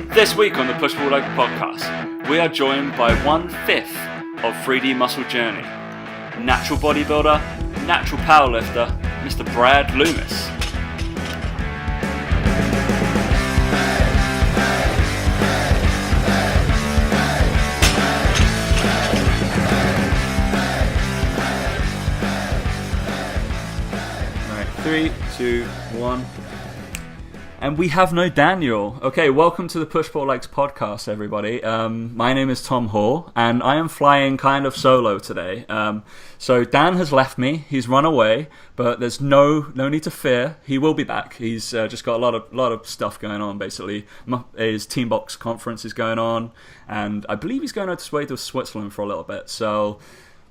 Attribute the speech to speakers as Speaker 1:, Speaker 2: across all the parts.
Speaker 1: This week on the Push Pull Leg podcast, we are joined by 1/5 of 3D Muscle Journey, natural bodybuilder, natural powerlifter, Mr. Brad Loomis. All right, 3, 2, 1. And we have no Daniel. Okay, welcome to the Push Pull Legs podcast, everybody. My name is Tom Hall, and I am flying kind of solo today. So Dan has left me; he's run away, but there's no need to fear. He will be back. He's just got a lot of stuff going on. Basically, his Team Box conference is going on, and I believe he's going out to Switzerland for a little bit. So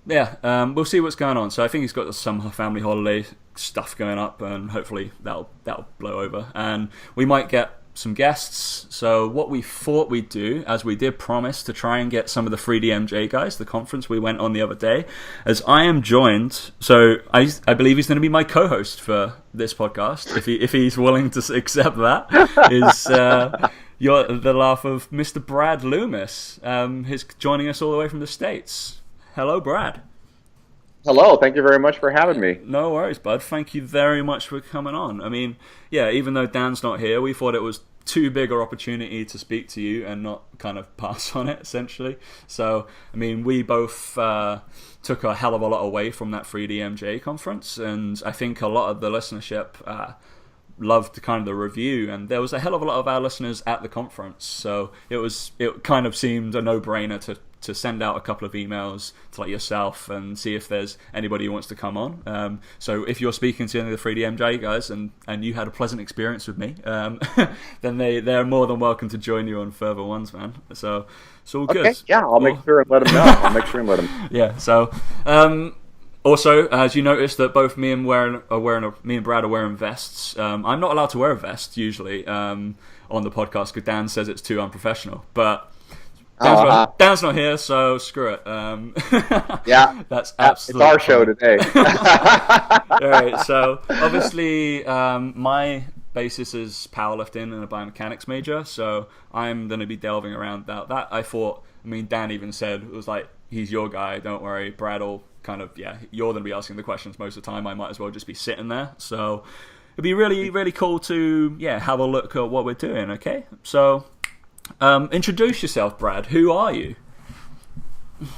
Speaker 1: yeah, we'll see what's going on. So I think he's got some family holiday stuff going up, and hopefully that'll blow over, and we might get some guests. So what we thought we'd do, as we did promise, to try and get some of the 3DMJ guys, the conference we went on the other day, as I am joined. So I believe he's going to be my co-host for this podcast, if he's willing to accept that. Is you're the laugh of Mr. Brad Loomis. He's joining us all the way from the States. Hello, Brad.
Speaker 2: Hello, thank you very much for having me.
Speaker 1: No worries, bud. Thank you very much for coming on. I mean, yeah, even though Dan's not here, we thought it was too big an opportunity to speak to you and not kind of pass on it, essentially. So, I mean, we both took a hell of a lot away from that 3DMJ conference, and I think a lot of the listenership loved kind of the review, and there was a hell of a lot of our listeners at the conference, so it kind of seemed a no-brainer to send out a couple of emails to like yourself and see if there's anybody who wants to come on. So if you're speaking to any of the 3DMJ guys and you had a pleasant experience with me, then they're more than welcome to join you on further ones, man. So it's all good.
Speaker 2: Okay, yeah, I'll make sure and let them know.
Speaker 1: Yeah, so also, as you noticed that both me and Brad are wearing vests. I'm not allowed to wear a vest usually on the podcast because Dan says it's too unprofessional, but Dan's not here, so screw it.
Speaker 2: Yeah,
Speaker 1: that's absolutely.
Speaker 2: It's our show today.
Speaker 1: All right, so obviously my basis is powerlifting and a biomechanics major, so I'm going to be delving around that. I thought, I mean, Dan even said, it was like, he's your guy, don't worry, Brad will kind of, yeah, you're going to be asking the questions most of the time, I might as well just be sitting there. So it'd be really, really cool to, yeah, have a look at what we're doing, okay? So introduce yourself, Brad. Who are you?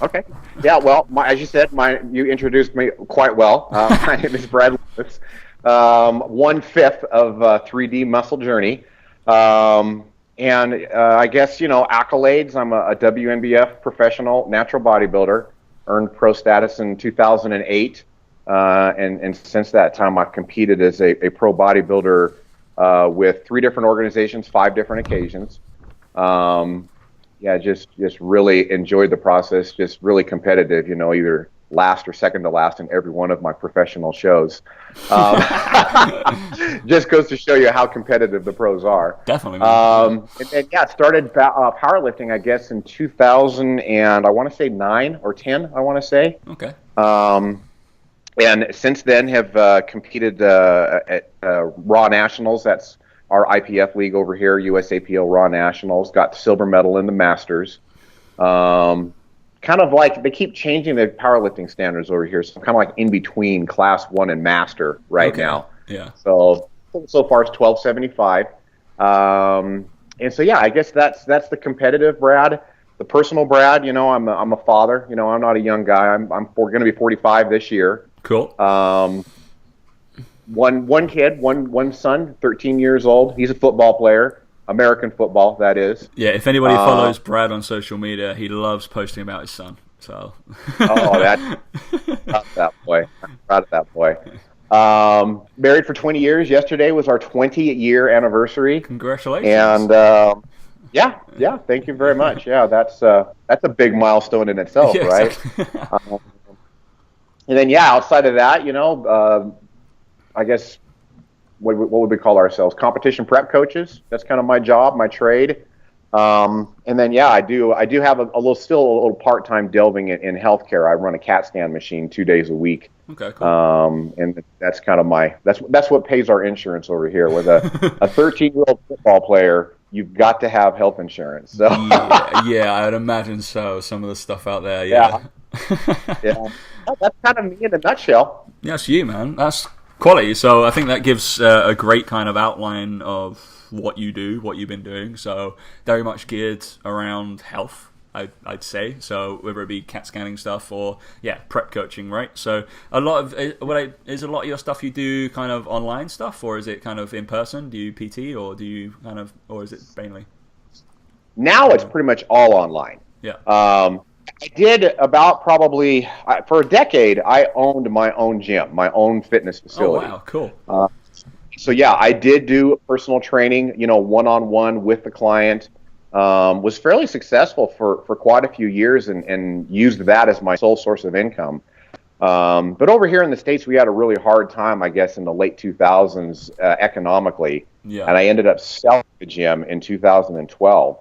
Speaker 2: Okay. Yeah, well, as you said, you introduced me quite well. My name is Brad Loomis, 1/5 of 3D Muscle Journey. And I guess, accolades. I'm a WNBF professional natural bodybuilder, earned pro status in 2008. And since that time, I've competed as a pro bodybuilder with 3 different organizations, 5 different occasions. Yeah, just really enjoyed the process, just really competitive, either last or second to last in every one of my professional shows. Just goes to show you how competitive the pros are.
Speaker 1: Definitely.
Speaker 2: And then, yeah, started powerlifting, I guess, in 2000 and I want to say 9 or 10, I want to say.
Speaker 1: Okay.
Speaker 2: And since then have competed at Raw Nationals. That's our IPF league over here, USAPL Raw Nationals. Got the silver medal in the Masters. Kind of like they keep changing the powerlifting standards over here, so I'm kind of like in between Class 1 and Master right now.
Speaker 1: Yeah.
Speaker 2: So far it's 1275. And so yeah, I guess that's the competitive Brad. The personal Brad, I'm a father. I'm not a young guy. I'm going to be 45 this year.
Speaker 1: Cool.
Speaker 2: One kid, one son, 13 years old. He's a football player, American football, that is.
Speaker 1: Yeah, if anybody follows Brad on social media, he loves posting about his son. So.
Speaker 2: Proud of that boy. I'm proud of that boy. Married for 20 years. Yesterday was our 20-year anniversary.
Speaker 1: Congratulations.
Speaker 2: And yeah, thank you very much. Yeah, that's a big milestone in itself, yeah, right? Exactly. And then outside of that, I guess what would we call ourselves? Competition prep coaches. That's kind of my job, my trade. And then I do have a little part-time delving in healthcare. I run a CAT scan machine 2 days a week.
Speaker 1: Okay, cool.
Speaker 2: And that's kind of that's what pays our insurance over here. With a 13-year-old football player you've got to have health insurance. So
Speaker 1: yeah, I'd imagine so. Some of the stuff out there, yeah.
Speaker 2: Yeah. That's kind of me in a nutshell.
Speaker 1: Yeah, that's you, man. That's quality. So I think that gives a great kind of outline of what you do, what you've been doing. So very much geared around health, I'd say. So whether it be CAT scanning stuff or prep coaching, right? So a lot of is a lot of your stuff you do kind of online stuff, or is it kind of in person? Do you PT, or do you or is it mainly?
Speaker 2: Now it's pretty much all online.
Speaker 1: Yeah.
Speaker 2: I did about probably for a decade. I owned my own gym, my own fitness facility.
Speaker 1: Oh wow, cool.
Speaker 2: So yeah, I did do personal training, one-on-one with the client. Was fairly successful for quite a few years and used that as my sole source of income. But over here in the States, we had a really hard time, I guess, in the late 2000s economically.
Speaker 1: Yeah.
Speaker 2: And I ended up selling the gym in 2012.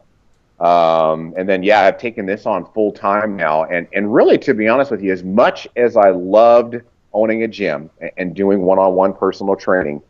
Speaker 2: And then, I've taken this on full time now. And really, to be honest with you, as much as I loved owning a gym and doing one-on-one personal training,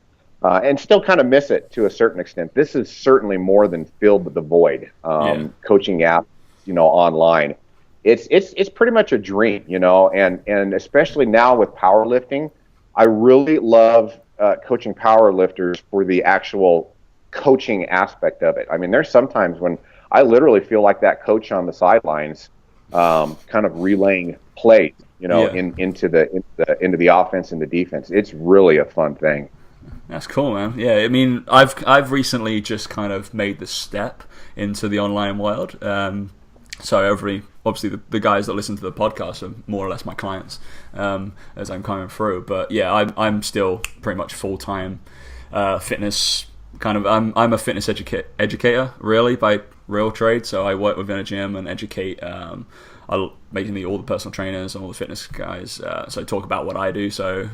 Speaker 2: and still kind of miss it to a certain extent, this is certainly more than filled the void. Coaching apps, online. It's pretty much a dream, and especially now with powerlifting, I really love coaching powerlifters for the actual coaching aspect of it. I mean, there's sometimes when I literally feel like that coach on the sidelines, kind of relaying plays, into the offense and the defense. It's really a fun thing.
Speaker 1: That's cool, man. Yeah, I mean, I've recently just kind of made the step into the online world. So obviously the guys that listen to the podcast are more or less my clients as I'm coming through. But yeah, I'm still pretty much full-time fitness kind of. I'm a fitness educator really by real trade. So I work within a gym and educate. Basically all the personal trainers and all the fitness guys. So I talk about what I do. So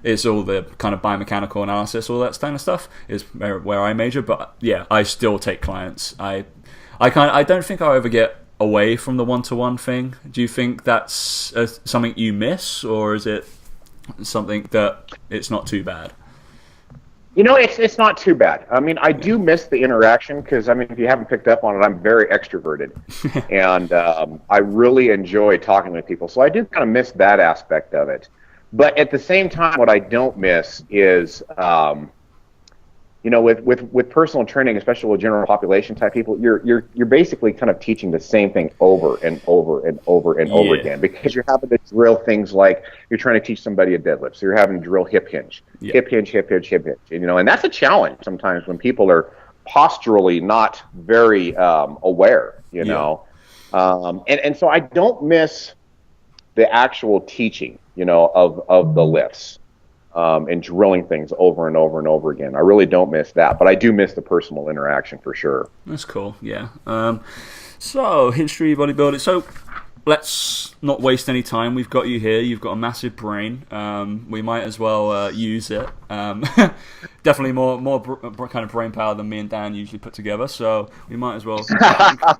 Speaker 1: it's all the kind of biomechanical analysis, all that kind of stuff is where I major. But yeah, I still take clients. I don't think I'll ever get away from the one-to-one thing. Do you think that's something you miss, or is it something that it's not too bad?
Speaker 2: It's not too bad. I mean, I do miss the interaction because, if you haven't picked up on it, I'm very extroverted. And I really enjoy talking with people. So I do kind of miss that aspect of it. But at the same time, what I don't miss is, with personal training, especially with general population type people, you're basically kind of teaching the same thing over and over and over and over again, because you're having to drill things like you're trying to teach somebody a deadlift, so you're having to drill hip hinge, hip hinge, and that's a challenge sometimes when people are posturally not very aware, and so I don't miss the actual teaching, of the lifts. And drilling things over and over and over again. I really don't miss that, but I do miss the personal interaction for sure.
Speaker 1: That's cool, yeah. So, history of bodybuilding. So, let's not waste any time. We've got you here. You've got a massive brain. We might as well use it. Definitely more kind of brain power than me and Dan usually put together. So, we might as well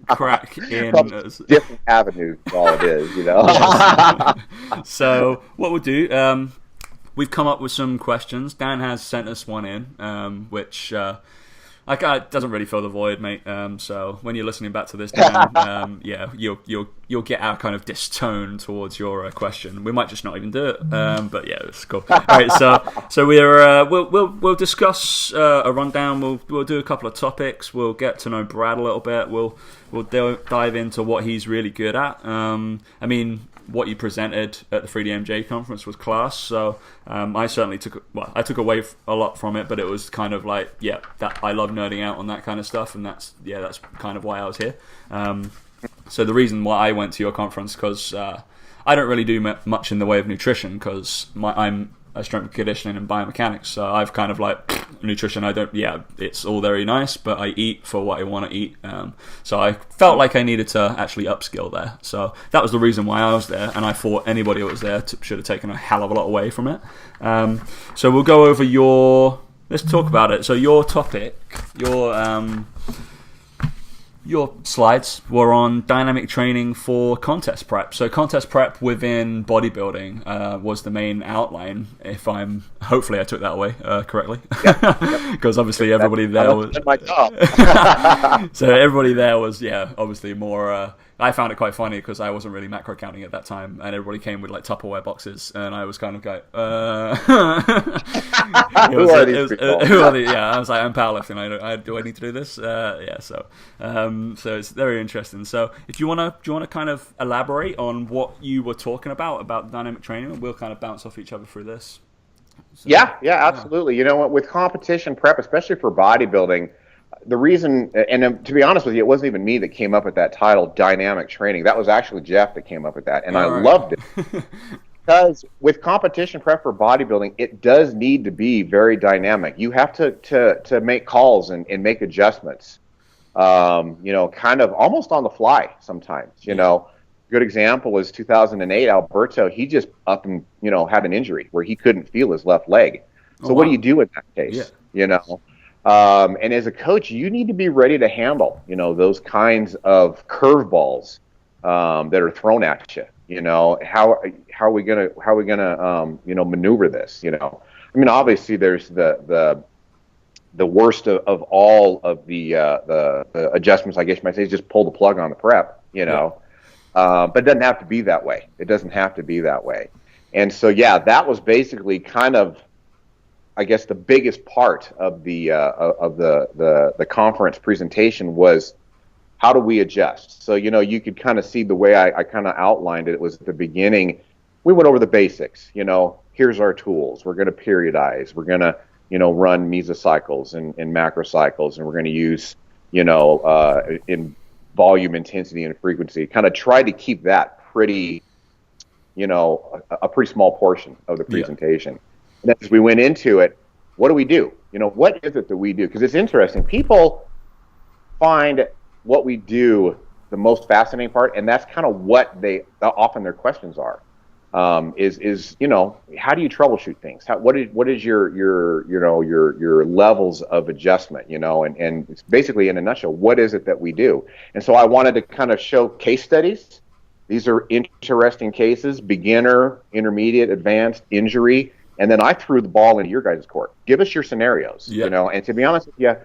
Speaker 1: crack in.
Speaker 2: Different avenues, all it is,
Speaker 1: So, what we'll do... we've come up with some questions. Dan has sent us one in, which doesn't really fill the void, mate. So when you're listening back to this, Dan, you'll get our kind of distone towards your question. We might just not even do it, but yeah, it's cool. All right, so we'll discuss a rundown. We'll do a couple of topics. We'll get to know Brad a little bit. We'll dive into what he's really good at. What you presented at the 3DMJ conference was class, so I certainly took away a lot from it, but it was kind of like, that I love nerding out on that kind of stuff, and that's kind of why I was here. So the reason why I went to your conference, because I don't really do much in the way of nutrition, because I'm a strength and conditioning and biomechanics, so I've kind of like nutrition. It's all very nice, but I eat for what I want to eat. So I felt like I needed to actually upskill there. So that was the reason why I was there, and I thought anybody that was there should have taken a hell of a lot away from it. So we'll go over let's talk about it. So your topic, your slides were on dynamic training for contest prep. So contest prep within bodybuilding was the main outline. Hopefully I took that away correctly, because obviously everybody there was. So everybody there was obviously more. I found it quite funny because I wasn't really macro counting at that time, and everybody came with like Tupperware boxes, and I was kind of going, who are these people? I was like, I'm powerlifting. Do I need to do this? So it's very interesting. So if you wanna kind of elaborate on what you were talking about dynamic training, and we'll kind of bounce off each other through this. So,
Speaker 2: yeah, absolutely. You know what? With competition prep, especially for bodybuilding, the reason, and to be honest with you, it wasn't even me that came up with that title, dynamic training. That was actually Jeff that came up with that, and I loved it. Because with competition prep for bodybuilding, it does need to be very dynamic. You have to make calls and make adjustments, kind of almost on the fly sometimes. Good example is 2008, Alberto, he just up and, had an injury where he couldn't feel his left leg. So what do you do in that case? And as a coach, you need to be ready to handle, those kinds of curveballs that are thrown at you. How are we gonna maneuver this? Obviously there's the worst of all of the adjustments, I guess you might say, is just pull the plug on the prep. But it doesn't have to be that way. It doesn't have to be that way. And so that was basically kind of, I guess, the biggest part of the conference presentation was, how do we adjust? So, you could kind of see the way I kind of outlined it. It was at the beginning, we went over the basics. Here's our tools. We're going to periodize. We're going to, run mesocycles and macrocycles, and we're going to use, in volume, intensity, and frequency. Kind of try to keep that pretty, a pretty small portion of the presentation. And as we went into it, what do we do? What is it that we do? Because it's interesting. People find what we do the most fascinating part, and that's kind of what often their questions are. Is how do you troubleshoot things? What is your levels of adjustment? And it's basically, in a nutshell, what is it that we do? And so I wanted to kind of show case studies. These are interesting cases: beginner, intermediate, advanced, injury. And then I threw the ball into your guys' court. Give us your scenarios, And to be honest with you,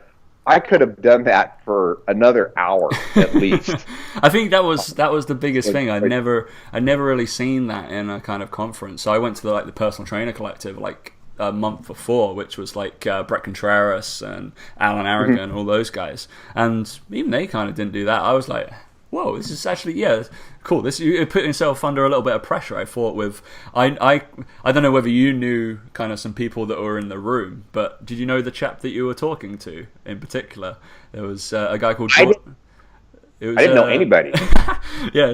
Speaker 2: I could have done that for another hour at least.
Speaker 1: I think that was the biggest thing. I'd never really seen that in a kind of conference. So I went to the Personal Trainer Collective like a month before, which was like Brett Contreras and Alan Aragon and all those guys, and even they kind of didn't do that. I was like, whoa, this is actually cool. This, you put yourself under a little bit of pressure. I thought I don't know whether you knew kind of some people that were in the room, but did you know the chap that you were talking to in particular? There was a guy called
Speaker 2: I didn't know anybody.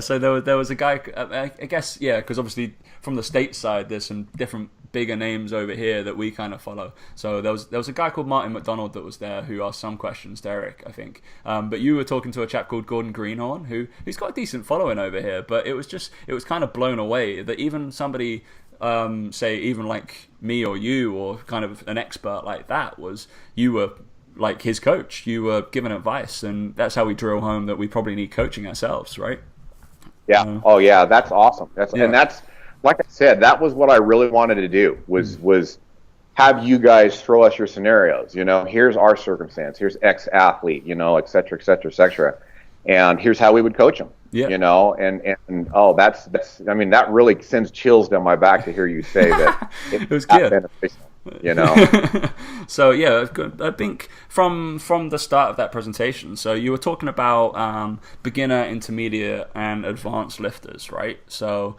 Speaker 1: So there was a guy, I guess, because obviously from the States side, there's some different bigger names over here that we kind of follow. So there was a guy called Martin McDonald that was there who asked some questions, Derek, I think. But you were talking to a chap called Gordon Greenhorn who's got a decent following over here. But it was kind of blown away that even somebody, say even like me or you or kind of an expert like that, you were like his coach. You were giving advice, and that's how we drill home that we probably need coaching ourselves, right?
Speaker 2: Yeah. That's awesome. And that's, like I said, that was what I really wanted to do, was have you guys throw us your scenarios. Here's our circumstance. Here's X athlete, et cetera, et cetera, et cetera. And here's how we would coach them. That really sends chills down my back to hear you say that.
Speaker 1: It was good.
Speaker 2: Beneficial.
Speaker 1: So I think from the start of that presentation, so you were talking about beginner, intermediate, and advanced lifters, right? So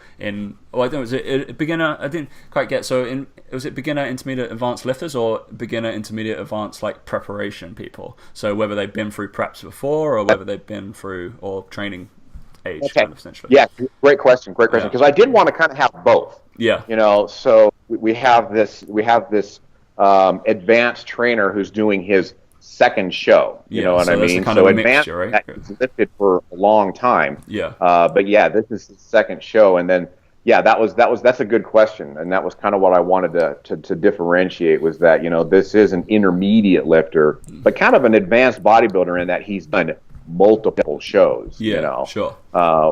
Speaker 1: was it beginner? I didn't quite get. So was it beginner, intermediate, advanced lifters, or beginner, intermediate, advanced like preparation people? So whether they've been through preps before, or whether they've been through or training age, kind of essentially.
Speaker 2: Yeah, great question. Because I did want to kind of have both.
Speaker 1: Yeah.
Speaker 2: So we have this advanced trainer who's doing his second show. You know what I mean?
Speaker 1: So
Speaker 2: advanced,
Speaker 1: mixture, right?
Speaker 2: He's lifted for a long time.
Speaker 1: Yeah.
Speaker 2: But this is his second show, and then that's a good question, and that was kind of what I wanted to differentiate, was that this is an intermediate lifter, but kind of an advanced bodybuilder in that he's done multiple shows,
Speaker 1: sure.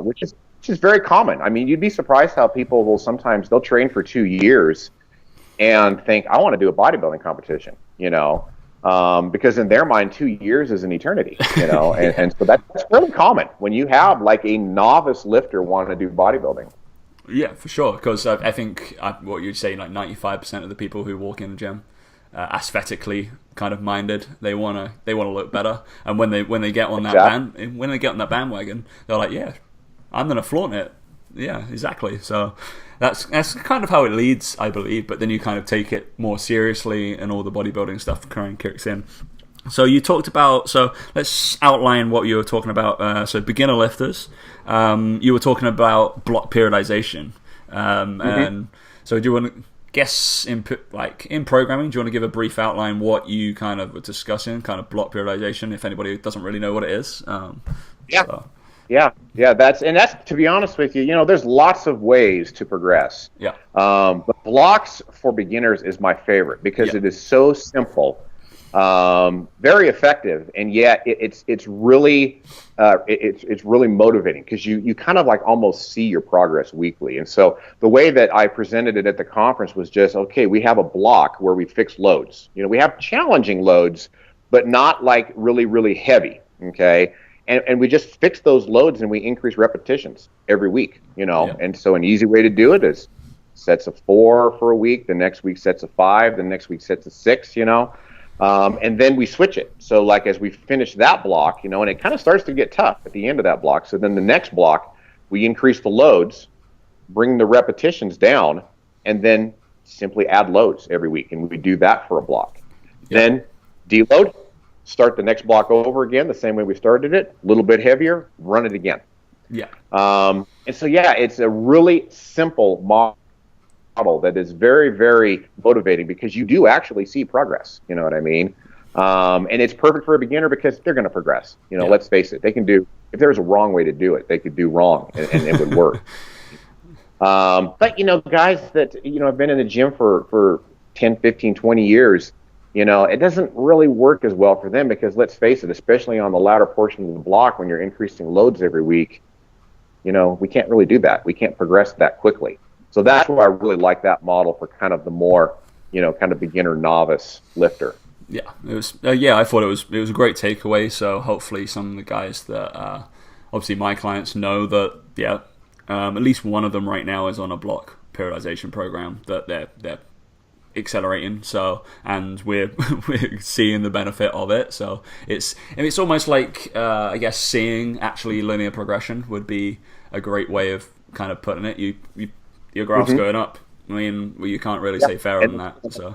Speaker 2: Which is very common. I mean, you'd be surprised how people will sometimes, they'll train for 2 years and think, I want to do a bodybuilding competition, because in their mind, 2 years is an eternity, and so that's really common when you have like a novice lifter want to do bodybuilding.
Speaker 1: Yeah, for sure. Because I think what you'd say, like 95% of the people who walk in the gym, aesthetically kind of minded, they wanna look better, and when they get on that bandwagon, they're like, yeah, I'm gonna flaunt it. Yeah, exactly. So that's kind of how it leads, I believe. But then you kind of take it more seriously, and all the bodybuilding stuff kind of kicks in. So you talked about. So let's outline what you were talking about. So beginner lifters. You were talking about block periodization. And so do you want to guess in programming? Do you want to give a brief outline what you kind of were discussing, kind of block periodization, if anybody doesn't really know what it is?
Speaker 2: Yeah, that's to be honest with you, there's lots of ways to progress.
Speaker 1: Yeah.
Speaker 2: But blocks for beginners is my favorite because it is so simple, very effective, and yet it's really motivating because you kind of like almost see your progress weekly. And so the way that I presented it at the conference was just, okay, we have a block where we fix loads. We have challenging loads, but not like really, really heavy. Okay. And we just fix those loads and we increase repetitions every week, And so an easy way to do it is sets of 4 for a week, the next week sets of 5, the next week sets of 6, and then we switch it. So like as we finish that block, and it kind of starts to get tough at the end of that block. So then the next block, we increase the loads, bring the repetitions down, and then simply add loads every week. And we do that for a block. Then deload. Start the next block over again the same way we started it, a little bit heavier, run it again.
Speaker 1: Yeah.
Speaker 2: And so it's a really simple model that is very, very motivating because you do actually see progress. You know what I mean? And it's perfect for a beginner because they're going to progress. Let's face it, they can do. If there's a wrong way to do it, they could do wrong, and it would work. But guys that have been in the gym for 10, 15, 20 years. It doesn't really work as well for them because let's face it, especially on the latter portion of the block when you're increasing loads every week, we can't really do that. We can't progress that quickly. So that's why I really like that model for kind of the more, kind of beginner novice lifter.
Speaker 1: Yeah, it was. I thought it was a great takeaway. So hopefully some of the guys that obviously my clients know that at least one of them right now is on a block periodization program that they're accelerating, and we're seeing the benefit of it. So it's almost like I guess seeing actually linear progression would be a great way of kind of putting it. Your graph's going up. I mean, you can't really say fairer than that. So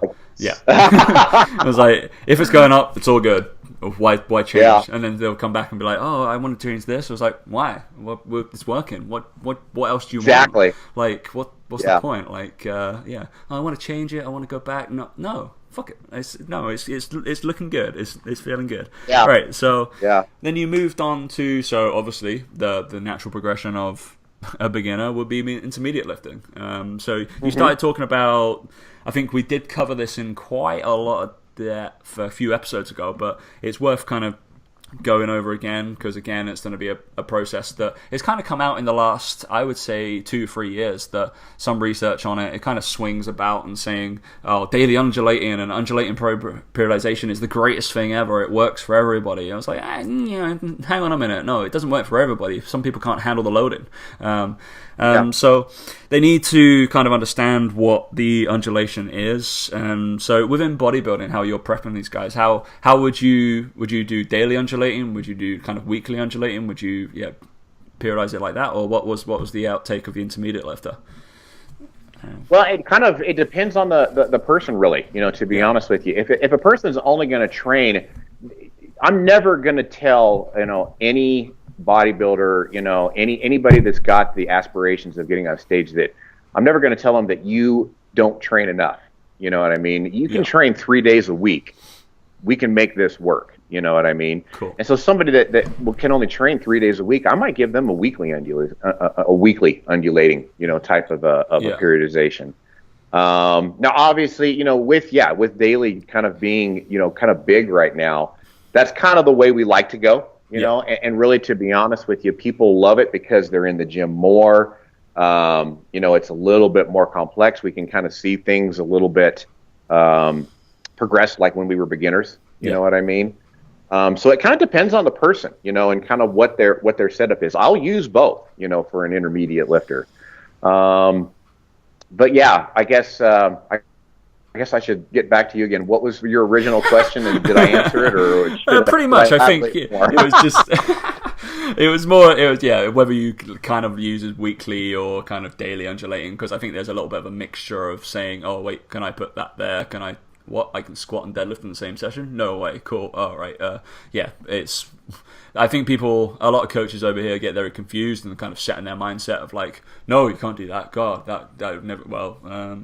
Speaker 1: I was like, if it's going up, it's all good. Why change? Yeah. And then they'll come back and be like, oh, I want to change this. I was like, why? It's working. What else do you want? Like, what's the point? Like, I want to change it. I want to go back. No, fuck it. It's looking good. It's feeling good.
Speaker 2: Yeah.
Speaker 1: Right. So then you moved on to obviously the natural progression of a beginner would be intermediate lifting. So you started talking about. I think we did cover this in quite a lot of depth a few episodes ago, but it's worth kind of going over again because again it's going to be a process that it's kind of come out in the last, I would say, 2-3 years, that some research on it kind of swings about and saying, oh, daily undulating and undulating periodization is the greatest thing ever, it works for everybody. I was like, hang on a minute, no, it doesn't work for everybody. Some people can't handle the loading. So they need to kind of understand what the undulation is. So within bodybuilding, how you're prepping these guys, how would you do daily undulating? Would you do kind of weekly undulating? Would you periodize it like that, or what was the outtake of the intermediate lifter?
Speaker 2: Well, it depends on the person, really. To be honest with you, if a person is only going to train, I'm never going to tell any bodybuilder, anybody that's got the aspirations of getting on stage, that I'm never going to tell them that you don't train enough. You know what I mean? You can train 3 days a week. We can make this work. You know what I mean?
Speaker 1: Cool.
Speaker 2: And so somebody that can only train 3 days a week, I might give them a weekly undulating, type of a periodization. Now, obviously, with daily kind of being, kind of big right now, that's kind of the way we like to go. you know, and really, to be honest with you, people love it because they're in the gym more. You know, it's a little bit more complex. We can kind of see things a little bit progress like when we were beginners. You know what I mean? So it kind of depends on the person, you know, and kind of what their setup is. I'll use both, you know, for an intermediate lifter. But yeah, I guess I should get back to you again. What was your original question, and did I answer it, or
Speaker 1: pretty much? I think it was just it was whether you kind of use it weekly or kind of daily undulating, because I think there's a little bit of a mixture of saying, oh wait, can I put that there? Can I I can squat and deadlift in the same session? No way. Cool. All right. It's. I think a lot of coaches over here get very confused and kind of set in their mindset of like, no, you can't do that. God, that would never. Well,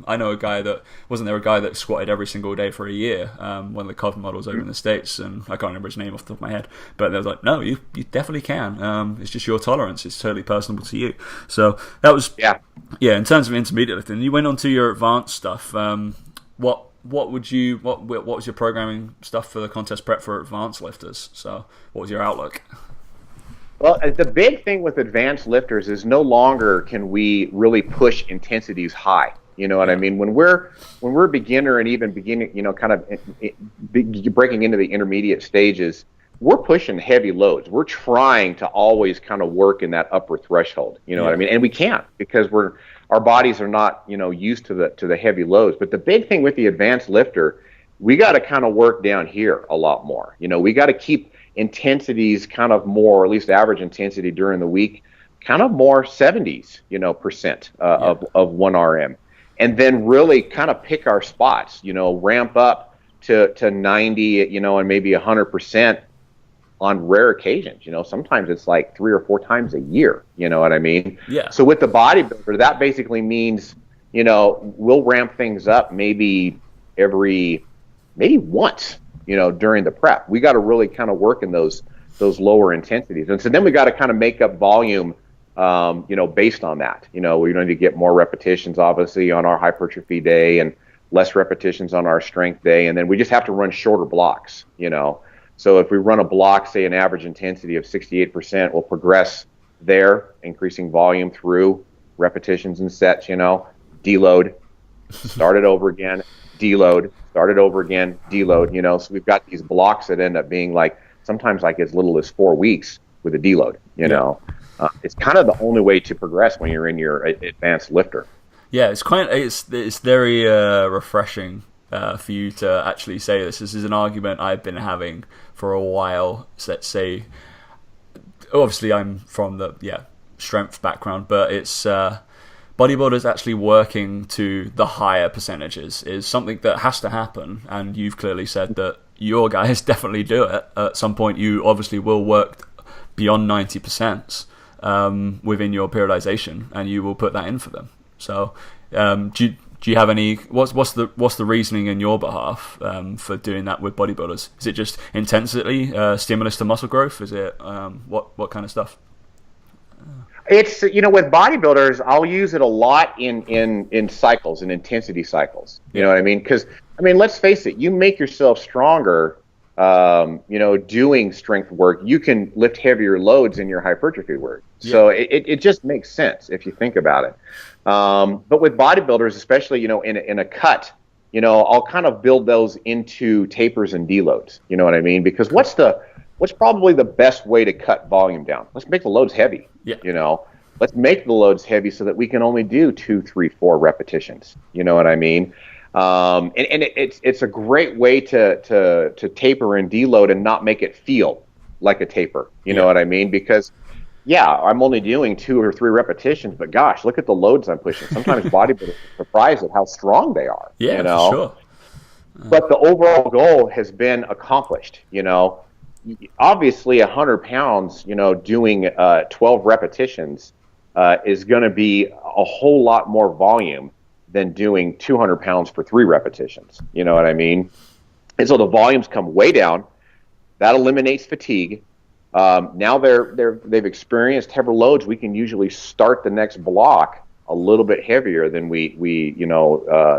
Speaker 1: I know a guy wasn't there a guy that squatted every single day for a year. One of the cover models over in the States, and I can't remember his name off the top of my head, but they was like, no, you definitely can. It's just your tolerance. It's totally personal to you. So that was in terms of intermediate lifting, you went on to your advanced stuff. What was your programming stuff for the contest prep for advanced lifters? So what was your outlook?
Speaker 2: Well, the big thing with advanced lifters is no longer can we really push intensities high. You know what I mean? When we're beginner and even beginning, you know, kind of breaking into the intermediate stages, we're pushing heavy loads. We're trying to always kind of work in that upper threshold. You know what I mean? And we can't, because our bodies are not, you know, used to the heavy loads. But the big thing with the advanced lifter, we got to kind of work down here a lot more. You know, we got to keep intensities kind of more, or at least average intensity during the week, kind of more 70s, you know, percent of 1 RM. And then really kind of pick our spots, you know, ramp up to 90, you know, and maybe 100% on rare occasions. You know, sometimes it's like 3 or 4 times a year, you know what I mean?
Speaker 1: Yeah.
Speaker 2: So with the bodybuilder, that basically means, you know, we'll ramp things up maybe once, you know, during the prep. We got to really kind of work in those lower intensities. And so then we got to kind of make up volume, you know, based on that. You know, we need to get more repetitions, obviously, on our hypertrophy day, and less repetitions on our strength day. And then we just have to run shorter blocks, you know. So if we run a block, say an average intensity of 68%, we'll progress there, increasing volume through repetitions and sets, you know, deload, start it over again, deload, start it over again, deload, you know. So we've got these blocks that end up being like sometimes like as little as 4 weeks with a deload, you know. It's kind of the only way to progress when you're in your advanced lifter.
Speaker 1: Yeah, it's very refreshing for you to actually say this. This is an argument I've been having for a while. Let's say, obviously I'm from the strength background, but it's bodybuilders actually working to the higher percentages is something that has to happen, and you've clearly said that your guys definitely do it. At some point you obviously will work beyond 90% within your periodization, and you will put that in for them. So do you have any? What's the reasoning in your behalf for doing that with bodybuilders? Is it just intensity, stimulus to muscle growth? Is it what kind of stuff?
Speaker 2: It's, you know, with bodybuilders, I'll use it a lot in cycles, in intensity cycles. You know what I mean? Because I mean, let's face it, you make yourself stronger. You know, doing strength work, you can lift heavier loads in your hypertrophy work. So it just makes sense if you think about it. But with bodybuilders, especially, you know, in a cut, you know, I'll kind of build those into tapers and deloads. You know what I mean? Because what's probably the best way to cut volume down? Let's make the loads heavy.
Speaker 1: Yeah.
Speaker 2: You know, let's make the loads heavy so that we can only do 2, 3, 4 repetitions. You know what I mean? And it's a great way to taper and deload and not make it feel like a taper. You know what I mean? Because I'm only doing 2 or 3 repetitions, but gosh, look at the loads I'm pushing. Sometimes bodybuilders are surprised at how strong they are.
Speaker 1: Yeah,
Speaker 2: you know?
Speaker 1: For sure.
Speaker 2: But the overall goal has been accomplished. You know, obviously 100 pounds, you know, doing 12 repetitions is going to be a whole lot more volume than doing 200 pounds for 3 repetitions. You know what I mean? And so the volumes come way down. That eliminates fatigue. Now they've experienced heavier loads. We can usually start the next block a little bit heavier than we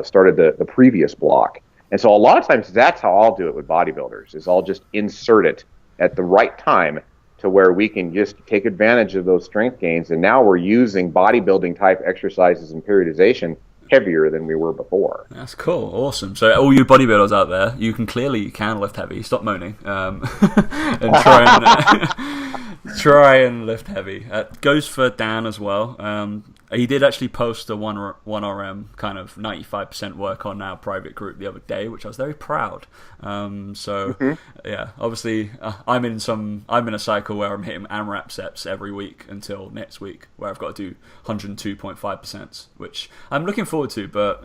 Speaker 2: started the previous block. And so a lot of times that's how I'll do it with bodybuilders, is I'll just insert it at the right time to where we can just take advantage of those strength gains. And now we're using bodybuilding type exercises and periodization heavier than we were before.
Speaker 1: That's cool. Awesome. So all you bodybuilders out there, you can lift heavy. Stop moaning. And try and lift heavy. Goes for Dan as well. He did actually post a 1RM kind of 95% work on our private group the other day, which I was very proud. Yeah, obviously I'm in a cycle where I'm hitting AMRAP sets every week until next week, where I've got to do 102.5%, which I'm looking forward to. But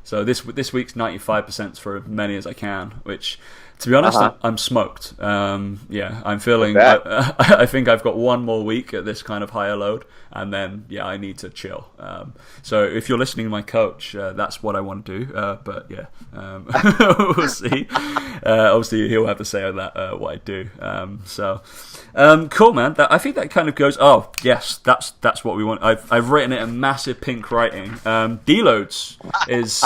Speaker 1: so this week's 95% for as many as I can, which, to be honest, I'm smoked. Yeah, I'm feeling. I think I've got one more week at this kind of higher load, and then I need to chill. So if you're listening to my coach, that's what I want to do. But yeah, we'll see. Obviously, he'll have to say on that what I do. Cool, man. I think that kind of goes. Oh yes, that's what we want. I've written it in massive pink writing. Deloads is.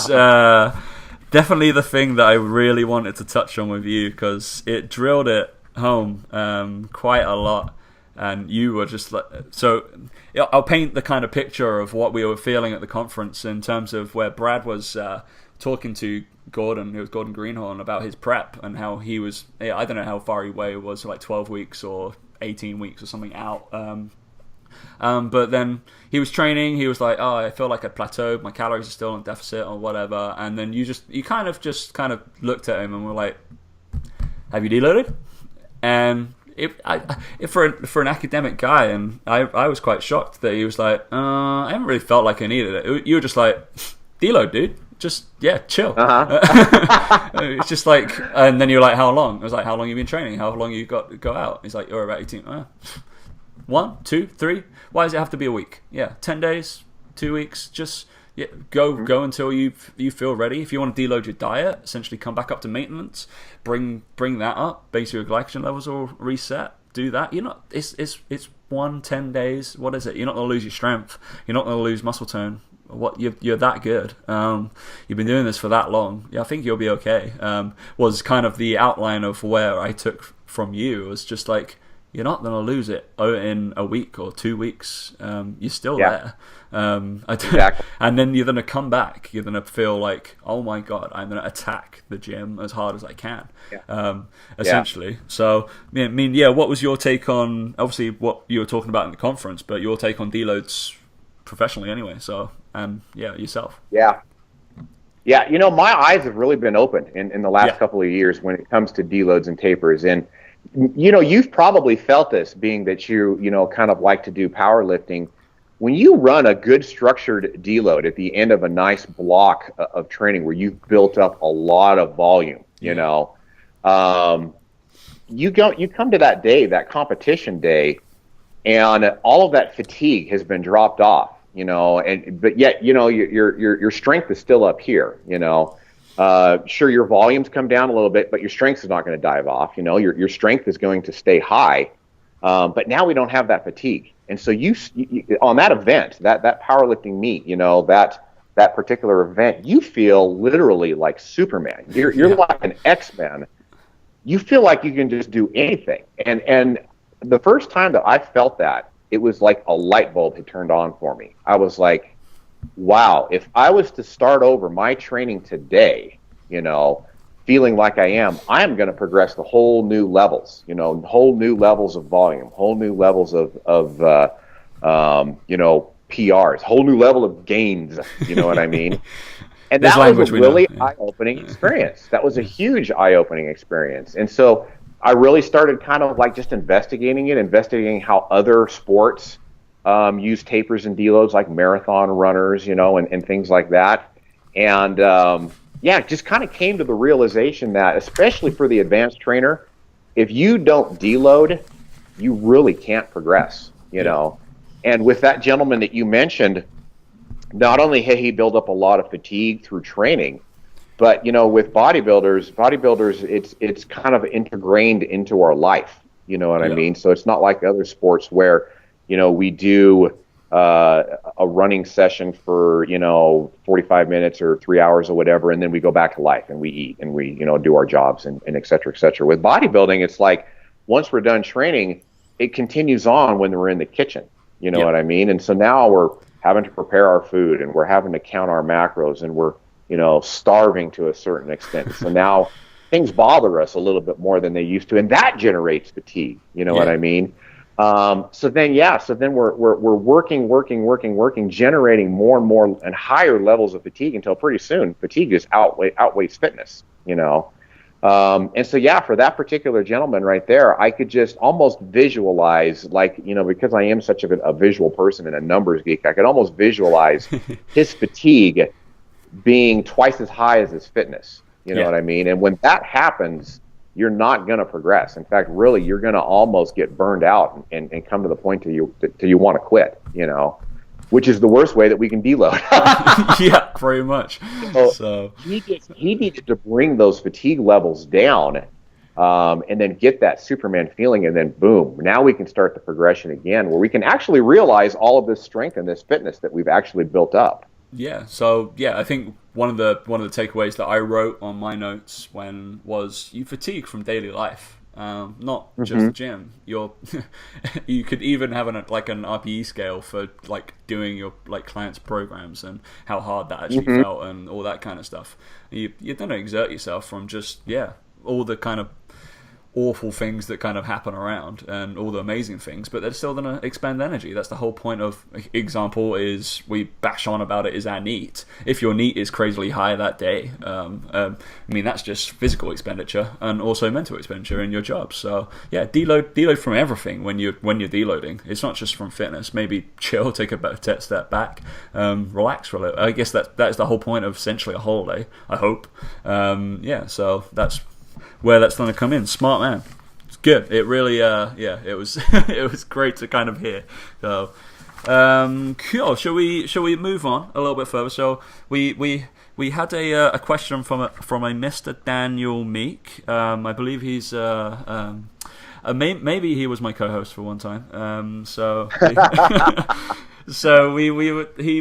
Speaker 1: Definitely the thing that I really wanted to touch on with you, because it drilled it home quite a lot, and you were just like, so I'll paint the kind of picture of what we were feeling at the conference in terms of where Brad was talking to Gordon, who was Gordon Greenhorn, about his prep and how he was, I don't know how far away was, like 12 weeks or 18 weeks or something out. But then he was training, he was like, I feel like I plateaued, my calories are still in deficit or whatever, and then you kind of looked at him and were like, have you deloaded? And for an academic guy, and I was quite shocked that he was like, I haven't really felt like I needed it. You were just like, deload, dude. Just, chill. It's just like, and then you're like, how long? I was like, how long have you been training? How long you got to go out? He's like, you're about 18. 1, 2, 3. Why does it have to be a week? 10 days, 2 weeks. Just go until you feel ready. If you want to deload your diet, essentially come back up to maintenance. Bring that up. Basically, your glycogen levels will reset. Do that. You're not. It's 10 days. What is it? You're not going to lose your strength. You're not going to lose muscle tone. What you're that good. You've been doing this for that long. I think you'll be okay. Was kind of the outline of where I took from you. It was just like, you're not going to lose it in a week or 2 weeks. You're still there. Exactly. And then you're going to come back. You're going to feel like, oh my God, I'm going to attack the gym as hard as I can, essentially. So, what was your take on, obviously, what you were talking about in the conference, but your take on deloads professionally anyway, so, yourself.
Speaker 2: Yeah, my eyes have really been opened in the last couple of years when it comes to deloads and tapers. And you've probably felt this, being that you kind of like to do powerlifting. When you run a good structured deload at the end of a nice block of training where you've built up a lot of volume, you come to that day, that competition day, and all of that fatigue has been dropped off, but yet, your strength is still up here, Sure, your volumes come down a little bit, but your strength is not going to dive off. Your strength is going to stay high, but now we don't have that fatigue. And so you on that event, that powerlifting meet, that particular event, you feel literally like Superman. You're like an X-Men. You feel like you can just do anything. And the first time that I felt that, it was like a light bulb had turned on for me. I was like, wow, if I was to start over my training today, feeling like I am going to progress to whole new levels, whole new levels of volume, whole new levels of PRs, whole new level of gains, you know what I mean? And that was a really eye-opening experience. That was a huge eye-opening experience. And so I really started kind of like just investigating how other sports use tapers and deloads, like marathon runners, and things like that. And just kind of came to the realization that, especially for the advanced trainer, if you don't deload, you really can't progress, And with that gentleman that you mentioned, not only had he built up a lot of fatigue through training, but with bodybuilders, it's kind of ingrained into our life, you know what I mean? So it's not like other sports where we do a running session for 45 minutes or 3 hours or whatever, and then we go back to life and we eat and we do our jobs and et cetera, et cetera. With bodybuilding, it's like once we're done training, it continues on when we're in the kitchen. You know
Speaker 1: Yeah.
Speaker 2: what I mean? And so now we're having to prepare our food, and we're having to count our macros, and we're, starving to a certain extent. So now things bother us a little bit more than they used to, and that generates fatigue. You know what I mean? So then we're working, generating more and more and higher levels of fatigue until pretty soon fatigue just outweighs fitness. And so, for that particular gentleman right there, I could just almost visualize, because I am such a visual person and a numbers geek, I could almost visualize his fatigue being twice as high as his fitness. You know what I mean? And when that happens, you're not going to progress. In fact, really, you're going to almost get burned out and come to the point till you want to quit, which is the worst way that we can deload.
Speaker 1: Yeah, very much. So
Speaker 2: he needed to bring those fatigue levels down, and then get that Superman feeling, and then boom, now we can start the progression again, where we can actually realize all of this strength and this fitness that we've actually built up.
Speaker 1: Yeah. So I think one of the takeaways that I wrote on my notes was you fatigue from daily life. Not just the gym. You could even have an RPE scale for doing your clients' programs and how hard that actually felt and all that kind of stuff. You don't exert yourself from just all the kind of awful things that kind of happen around and all the amazing things, but they're still going to expend energy. That's the whole point of example is we bash on about it is our NEAT. If your NEAT is crazily high that day, that's just physical expenditure and also mental expenditure in your job. So deload from everything when you're deloading. It's not just from fitness. Maybe chill, take a step back, relax for a little. I guess that's the whole point of essentially a holiday, I hope. So that's where that's going to come in. Smart man. It's good. It really, it was it was great to kind of hear. So, cool. Shall we move on a little bit further? So we had a question from a Mr. Daniel Meek. I believe he's maybe he was my co-host for one time. So he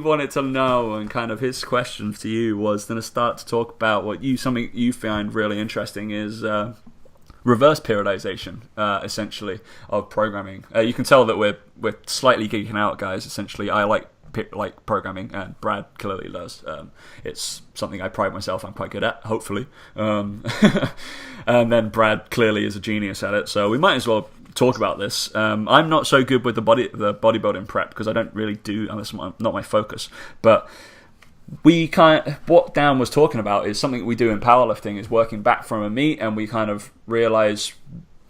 Speaker 1: wanted to know, and kind of his question to you was going to start to talk about something you find really interesting is reverse periodization, essentially, of programming. You can tell that we're slightly geeking out, guys. Essentially, I like programming, and Brad clearly does. It's something I pride myself I'm quite good at, hopefully. And then Brad clearly is a genius at it, so we might as well talk about this. I'm not so good with the bodybuilding prep because I don't really do, and that's not my focus. But what Dan was talking about is something we do in powerlifting is working back from a meet, and we kind of realize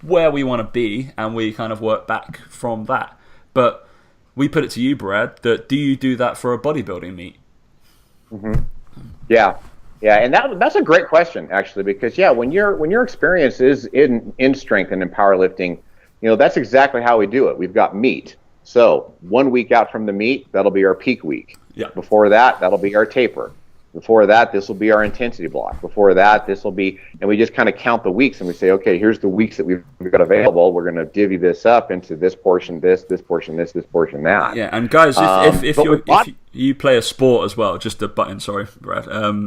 Speaker 1: where we want to be, and we kind of work back from that. But we put it to you, Brad, that do you do that for a bodybuilding meet?
Speaker 2: Mm-hmm. Yeah, and that's a great question, actually, because when your experience is in strength and in powerlifting, that's exactly how we do it. We've got meet. So 1 week out from the meet, that'll be our peak week.
Speaker 1: Yeah.
Speaker 2: Before that, that'll be our taper. Before that, this will be our intensity block. Before that, this will be, and we just kind of count the weeks, and we say, okay, here's the weeks that we've got available. We're going to divvy this up into this portion, this portion, this portion, that.
Speaker 1: Yeah, and guys, if you play a sport as well, just a button, sorry, Brad.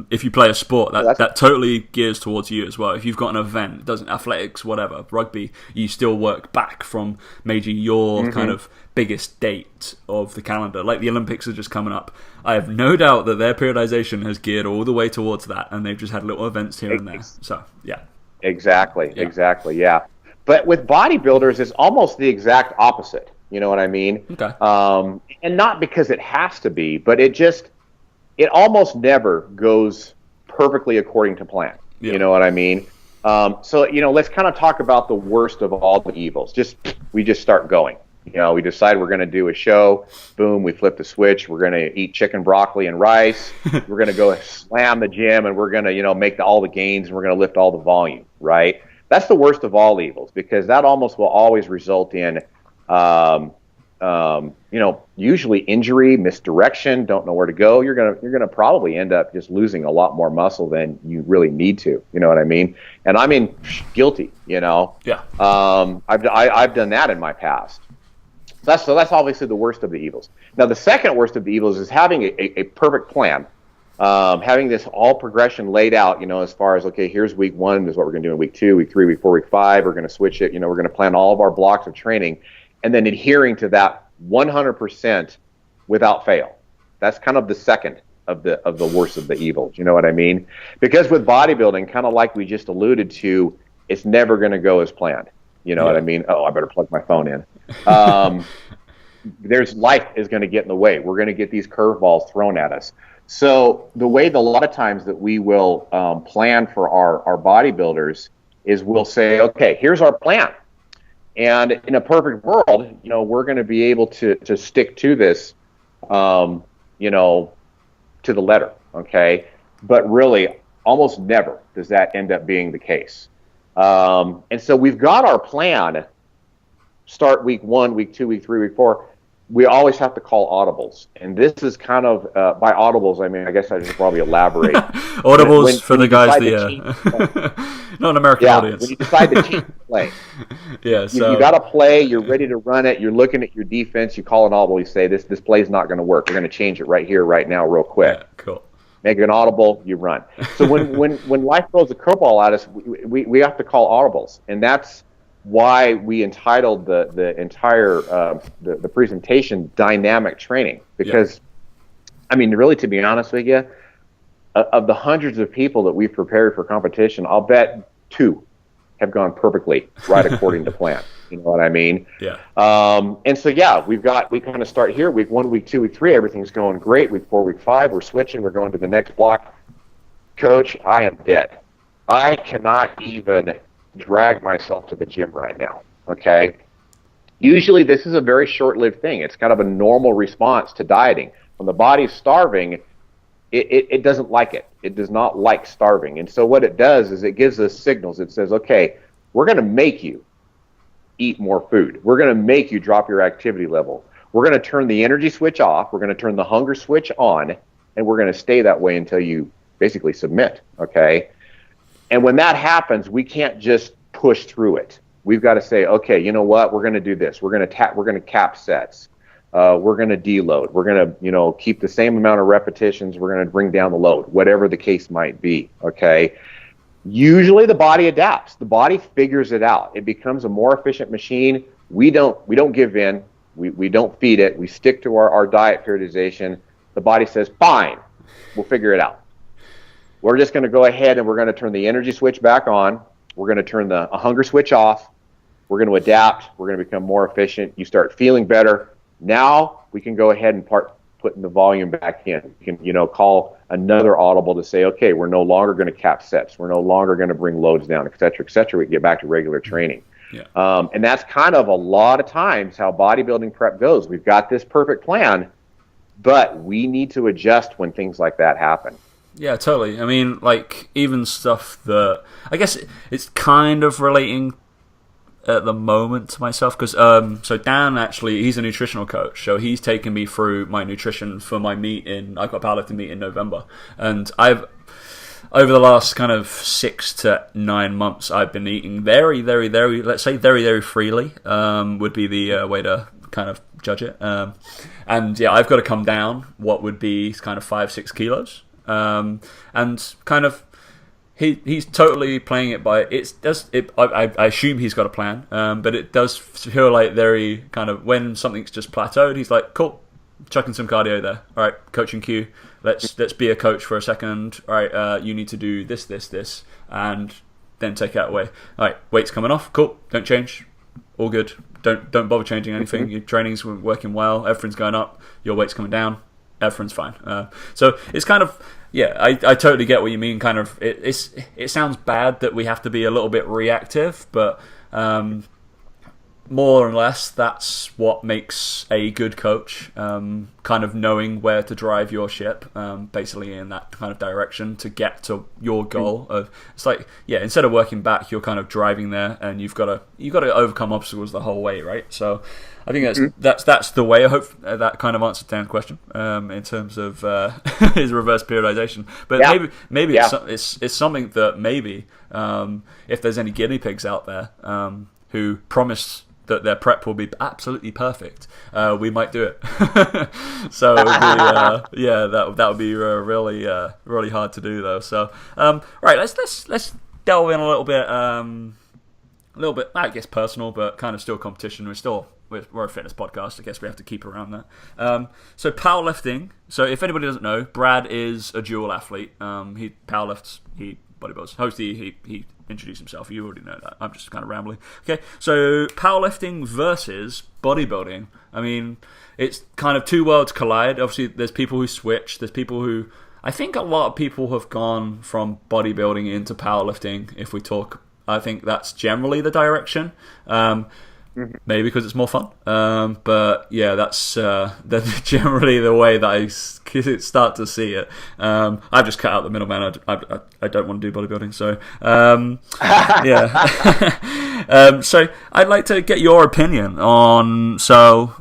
Speaker 1: If you play a sport, that totally gears towards you as well. If you've got an event, athletics, whatever, rugby, you still work back from maybe your kind of biggest date of the calendar. Like the Olympics are just coming up. I have no doubt that their periodization has geared all the way towards that, and they've just had little events here and there. So, yeah.
Speaker 2: Exactly, yeah. But with bodybuilders, it's almost the exact opposite. You know what I mean? Okay. And not because it has to be, but it almost never goes perfectly according to plan. Yeah. You know what I mean? So, let's kind of talk about the worst of all the evils. We just start going. We decide we're going to do a show. Boom, we flip the switch. We're going to eat chicken, broccoli, and rice. We're going to go slam the gym, and we're going to, make all the gains, and we're going to lift all the volume, right? That's the worst of all evils, because that almost will always result in, usually injury, misdirection, don't know where to go. You're gonna probably end up just losing a lot more muscle than you really need to. You know what I mean? And I'm guilty. Yeah. I've done that in my past. So that's obviously the worst of the evils. Now, the second worst of the evils is having a perfect plan, having this all progression laid out, as far as, okay, here's week 1, this is what we're going to do in week 2, week 3, week 4, week 5, we're going to switch it, we're going to plan all of our blocks of training, and then adhering to that 100% without fail. That's kind of the second of the worst of the evils. You know what I mean? Because with bodybuilding, kind of like we just alluded to, it's never going to go as planned. You know what I mean? Oh, I better plug my phone in. There's life is going to get in the way. We're going to get these curveballs thrown at us. So the way a lot of times that we will plan for our bodybuilders is we'll say, okay, here's our plan. And in a perfect world, you know, we're going to be able to stick to this, you know, to the letter, okay? But really, almost never does that end up being the case. And so we've got our plan, start week 1, week 2, week 3, week 4. We always have to call audibles. And this is kind of, by audibles, I mean, I guess I should probably elaborate.
Speaker 1: Audibles for the guys, not an American audience.
Speaker 2: When you decide to change the play.
Speaker 1: Yeah, so
Speaker 2: you got to play, you're ready to run it, you're looking at your defense, you call an audible, you say, this play is not going to work. We're going to change it right here, right now, real quick.
Speaker 1: Yeah, cool.
Speaker 2: Make an audible, you run. So when life throws a curveball at us, we have to call audibles. And that's why we entitled the entire the presentation Dynamic Training. Because, I mean, really, to be honest with you, of the hundreds of people that we've prepared for competition, I'll bet 2 have gone perfectly right according to plan. You know what I mean?
Speaker 1: Yeah.
Speaker 2: And so, yeah, we kind of start here. Week 1, week 2, week 3, everything's going great. Week 4, week 5, we're switching. We're going to the next block. Coach, I am dead. I cannot even drag myself to the gym right now. Okay. Usually, this is a very short-lived thing. It's kind of a normal response to dieting. When the body's starving, it doesn't like it. It does not like starving. And so what it does is it gives us signals. It says, okay, we're going to make you eat more food. We're going to make you drop your activity level. We're going to turn the energy switch off. We're going to turn the hunger switch on, and we're going to stay that way until you basically submit, okay? And when that happens, we can't just push through it. We've got to say, okay, you know what? We're going to do this. We're going to cap sets. We're going to deload. We're going to, you know, keep the same amount of repetitions. We're going to bring down the load, whatever the case might be, okay? Usually the body adapts. The body figures it out. It becomes a more efficient machine. We don't give in. We don't feed it. We stick to our diet periodization. The body says, fine, we'll figure it out. We're just going to go ahead and we're going to turn the energy switch back on. We're going to turn the hunger switch off. We're going to adapt. We're going to become more efficient. You start feeling better. Now we can go ahead and putting the volume back in. You can, you know, call another audible to say, okay, we're no longer going to cap sets. We're no longer going to bring loads down, et cetera, et cetera. We can get back to regular training.
Speaker 1: Yeah.
Speaker 2: And that's kind of a lot of times how bodybuilding prep goes. We've got this perfect plan, but we need to adjust when things like that happen.
Speaker 1: Yeah, totally. I mean, like, even stuff that, I guess it's kind of relating at the moment to myself, because so Dan, actually, he's a nutritional coach, so he's taken me through my nutrition for my meet I've got a powerlifting meet in November, and I've, over the last kind of 6 to 9 months, I've been eating very, very, very, let's say very, very freely, would be the way to kind of judge it, and yeah, I've got to come down what would be kind of 5-6 kilos, and kind of he's totally playing it by I assume he's got a plan, but it does feel like very kind of, when something's just plateaued, he's like, cool, chucking some cardio there. All right, coaching cue. Let's be a coach for a second. All right, you need to do this, and then take that away. All right, weight's coming off. Cool. Don't change. All good. Don't bother changing anything. Your training's working well. Everything's going up. Your weight's coming down. Everything's fine. So it's kind of, yeah, I totally get what you mean. Kind of, it sounds bad that we have to be a little bit reactive, but more or less that's what makes a good coach. Kind of knowing where to drive your ship, basically in that kind of direction to get to your goal. Of, it's like, yeah, instead of working back, you're kind of driving there, and you've got to overcome obstacles the whole way, right? So I think that's the way. I hope that kind of answered Dan's question in terms of his reverse periodization. But maybe it's something that maybe if there's any guinea pigs out there who promise that their prep will be absolutely perfect, we might do it. So it would be, that would be really hard to do though. So right, let's delve in a little bit, I guess personal, but kind of still competition. We're still we're a fitness podcast. I guess we have to keep around that. So powerlifting. So if anybody doesn't know, Brad is a dual athlete. He powerlifts, he bodybuilds. Hosty, he introduced himself. You already know that. I'm just kind of rambling. Okay, so powerlifting versus bodybuilding. I mean, it's kind of two worlds collide. Obviously, there's people who switch. There's people who... I think a lot of people have gone from bodybuilding into powerlifting, if we talk. I think that's generally the direction. Maybe because it's more fun. But yeah, that's generally the way that I start to see it. I've just cut out the middleman. I don't want to do bodybuilding. So yeah. So I'd like to get your opinion on... So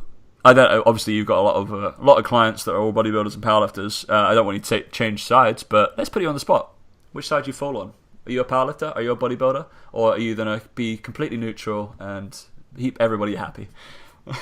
Speaker 1: I don't. Obviously, you've got a lot of clients that are all bodybuilders and powerlifters. I don't want you to change sides, but let's put you on the spot. Which side do you fall on? Are you a powerlifter? Are you a bodybuilder? Or are you going to be completely neutral and keep everybody happy?
Speaker 2: Well,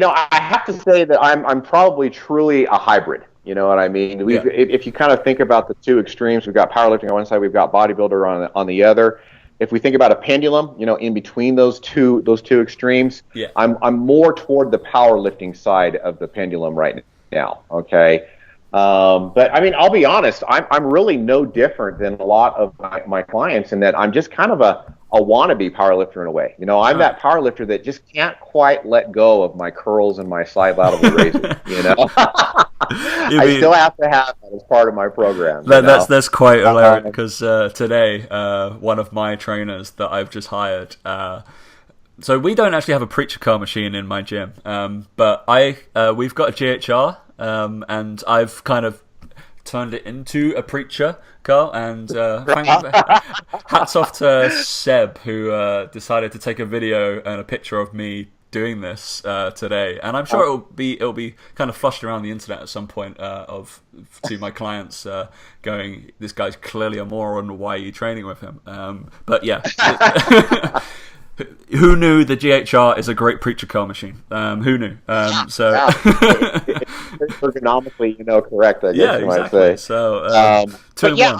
Speaker 2: I have to say that I'm probably truly a hybrid. You know what I mean? If you kind of think about the two extremes, we've got powerlifting on one side, we've got bodybuilder on the other. If we think about a pendulum, in between those two extremes, I'm more toward the powerlifting side of the pendulum right now. Okay, but I mean, I'll be honest, I'm really no different than a lot of my clients in that I'm just kind of a wannabe powerlifter in a way. I'm that powerlifter that just can't quite let go of my curls and my side lateral raises. I still have to have that as part of my program.
Speaker 1: That's quite hilarious because today one of my trainers that I've just hired. So we don't actually have a preacher car machine in my gym, but we've got a GHR, and I've kind of turned it into a preacher car, and hats off to Seb, who decided to take a video and a picture of me doing this today, and I'm sure it'll be kind of flushed around the internet at some point to my clients going, this guy's clearly a moron, why are you training with him? But yeah. Who knew the GHR is a great preacher car machine? Who knew? It's
Speaker 2: ergonomically, correct. I guess you might say.
Speaker 1: So,
Speaker 2: but yeah,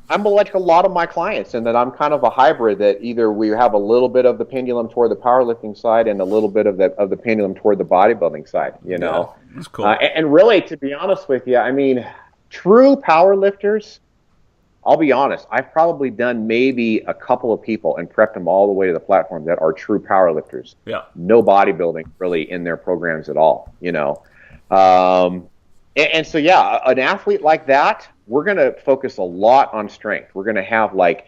Speaker 2: I'm like a lot of my clients in that I'm kind of a hybrid. That either we have a little bit of the pendulum toward the powerlifting side and a little bit of the pendulum toward the bodybuilding side.
Speaker 1: Yeah, that's cool.
Speaker 2: And really, to be honest with you, I mean, true powerlifters. I'll be honest, I've probably done maybe a couple of people and prepped them all the way to the platform that are true powerlifters.
Speaker 1: Yeah.
Speaker 2: No bodybuilding really in their programs at all, And so, yeah, an athlete like that, we're going to focus a lot on strength. We're going to have a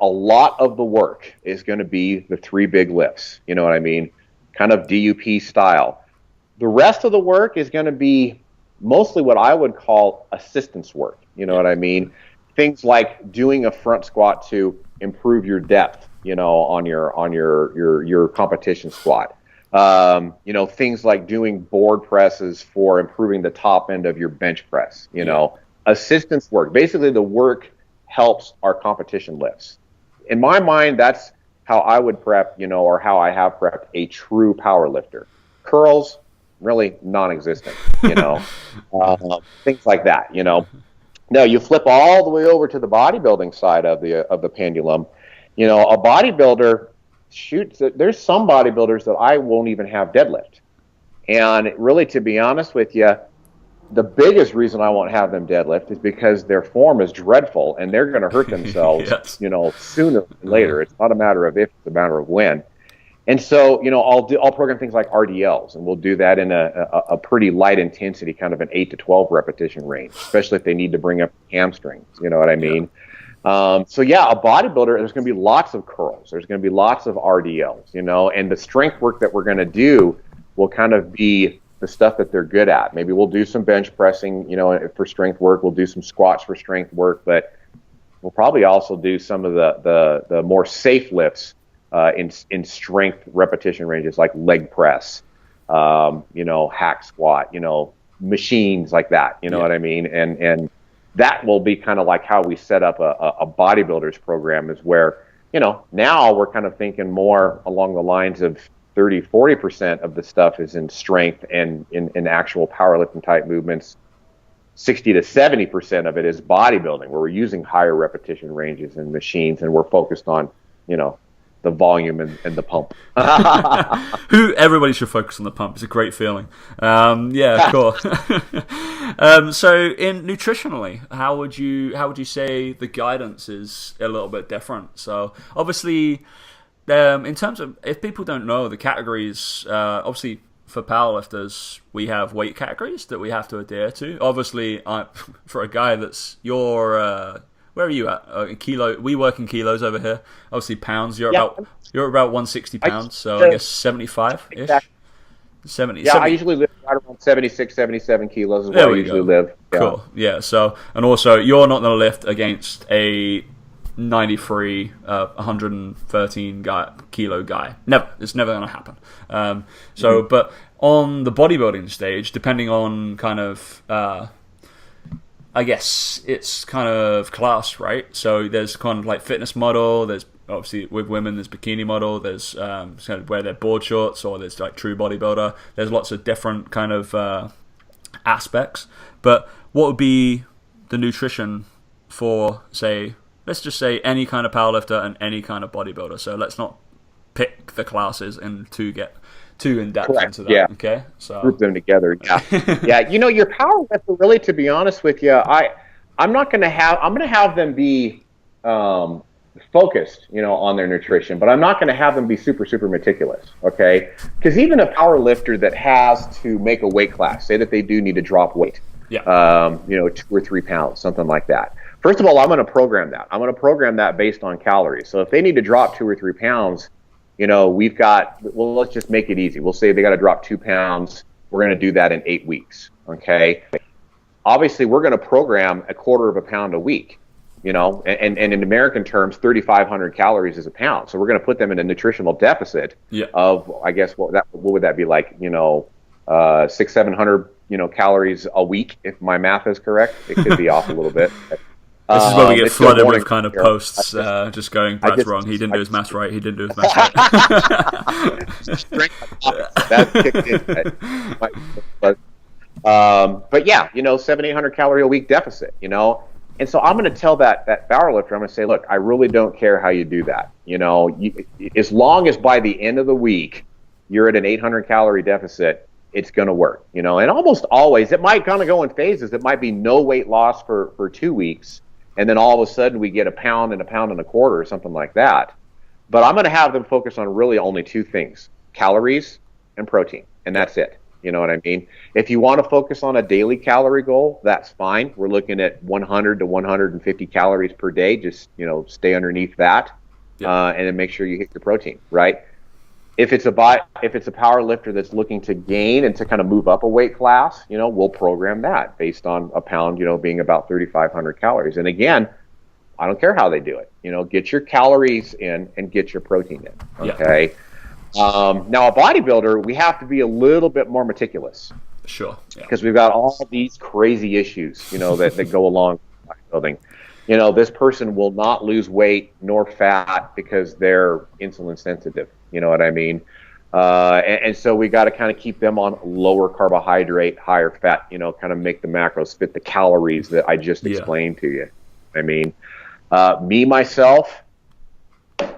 Speaker 2: lot of the work is going to be the three big lifts. You know what I mean? Kind of DUP style. The rest of the work is going to be mostly what I would call assistance work. You know what I mean? Things like doing a front squat to improve your depth, on your competition squat. Things like doing board presses for improving the top end of your bench press. Assistance work. Basically, the work helps our competition lifts. In my mind, that's how I would prep, or how I have prepped a true power lifter. Curls, really non-existent. Things like that. Now you flip all the way over to the bodybuilding side of the pendulum. A bodybuilder, there's some bodybuilders that I won't even have deadlift. And really, to be honest with you, the biggest reason I won't have them deadlift is because their form is dreadful and they're going to hurt themselves,
Speaker 1: yes.
Speaker 2: Sooner than later. It's not a matter of if, it's a matter of when. And so, I'll program things like RDLs, and we'll do that in a pretty light intensity, kind of an 8 to 12 repetition range, especially if they need to bring up hamstrings. You know what I mean? Yeah. So yeah, a bodybuilder, there's going to be lots of curls. There's going to be lots of RDLs, and the strength work that we're going to do will kind of be the stuff that they're good at. Maybe we'll do some bench pressing, for strength work. We'll do some squats for strength work, but we'll probably also do some of the more safe lifts in strength repetition ranges, like leg press, hack squat, machines like that. You know what I mean? And that will be kind of like how we set up a bodybuilder's program, is where, now we're kind of thinking more along the lines of 30-40% of the stuff is in strength and in actual powerlifting type movements. 60 to 70% of it is bodybuilding, where we're using higher repetition ranges and machines, and we're focused on, the volume and the pump.
Speaker 1: Who everybody should focus on the pump. It's a great feeling. Yeah, cool. So in nutritionally, how would you say the guidance is a little bit different? So obviously, in terms of, if people don't know the categories, obviously for powerlifters we have weight categories that we have to adhere to. Obviously, for a guy that's where are you at? Kilo. We work in kilos over here. Obviously, pounds. You're about 160 pounds. So I guess 75 ish.
Speaker 2: Exactly.
Speaker 1: 70.
Speaker 2: Yeah,
Speaker 1: 70.
Speaker 2: I usually live right around 76, 77 kilos is where I usually live. Yeah.
Speaker 1: Cool. Yeah. So, and also, you're not going to lift against a 93, 113 kilo guy. Never. It's never going to happen. But on the bodybuilding stage, depending on kind of I guess it's kind of class, right? So there's kind of like fitness model, there's obviously with women there's bikini model, there's kind of where they're board shorts, or there's like true bodybuilder. There's lots of different kind of aspects. But what would be the nutrition for, say, let's just say any kind of powerlifter and any kind of bodybuilder? So let's not pick the classes and get too in depth into that.
Speaker 2: Yeah.
Speaker 1: Okay. So
Speaker 2: group them together. Yeah. Yeah. You know, your powerlifter, really, to be honest with you, I'm going to have them be focused, on their nutrition, but I'm not going to have them be super, super meticulous. Okay. Because even a powerlifter that has to make a weight class, say that they do need to drop weight, 2 or 3 pounds, something like that. First of all, I'm going to program that. I'm going to program that based on calories. So if they need to drop 2 or 3 pounds, let's just make it easy. We'll say they got to drop 2 pounds. We're going to do that in 8 weeks. Okay. Obviously, we're going to program 1/4 of a pound a week, and in American terms, 3,500 calories is a pound. So we're going to put them in a nutritional deficit of, I guess, what would that be like, 600-700, calories a week, if my math is correct. It could be off a little bit.
Speaker 1: This is where we get flooded with kind of posts just going, Brad's wrong, he didn't do his maths right, he didn't do his maths right.
Speaker 2: That kicked in. But yeah, 700-800 calorie a week deficit, And so I'm going to tell that powerlifter, I'm going to say, look, I really don't care how you do that. As long as by the end of the week you're at an 800 calorie deficit, it's going to work, And almost always, it might kind of go in phases. It might be no weight loss for 2 weeks, and then all of a sudden we get 1 pound and 1.25 pounds or something like that. But I'm going to have them focus on really only 2 things: calories and protein, and that's it. You know what I mean? If you want to focus on a daily calorie goal, that's fine. We're looking at 100 to 150 calories per day. Just, stay underneath that, and then make sure you hit your protein, right? If it's a power lifter that's looking to gain and to kind of move up a weight class, we'll program that based on 1 pound, being about 3,500 calories. And again, I don't care how they do it. Get your calories in and get your protein in. Okay. Now, a bodybuilder, we have to be a little bit more meticulous.
Speaker 1: Sure.
Speaker 2: Because we've got all these crazy issues, that go along with bodybuilding. This person will not lose weight nor fat because they're insulin sensitive. You know what I mean? And so we got to kind of keep them on lower carbohydrate, higher fat, kind of make the macros fit the calories that I just explained to you. I mean, myself,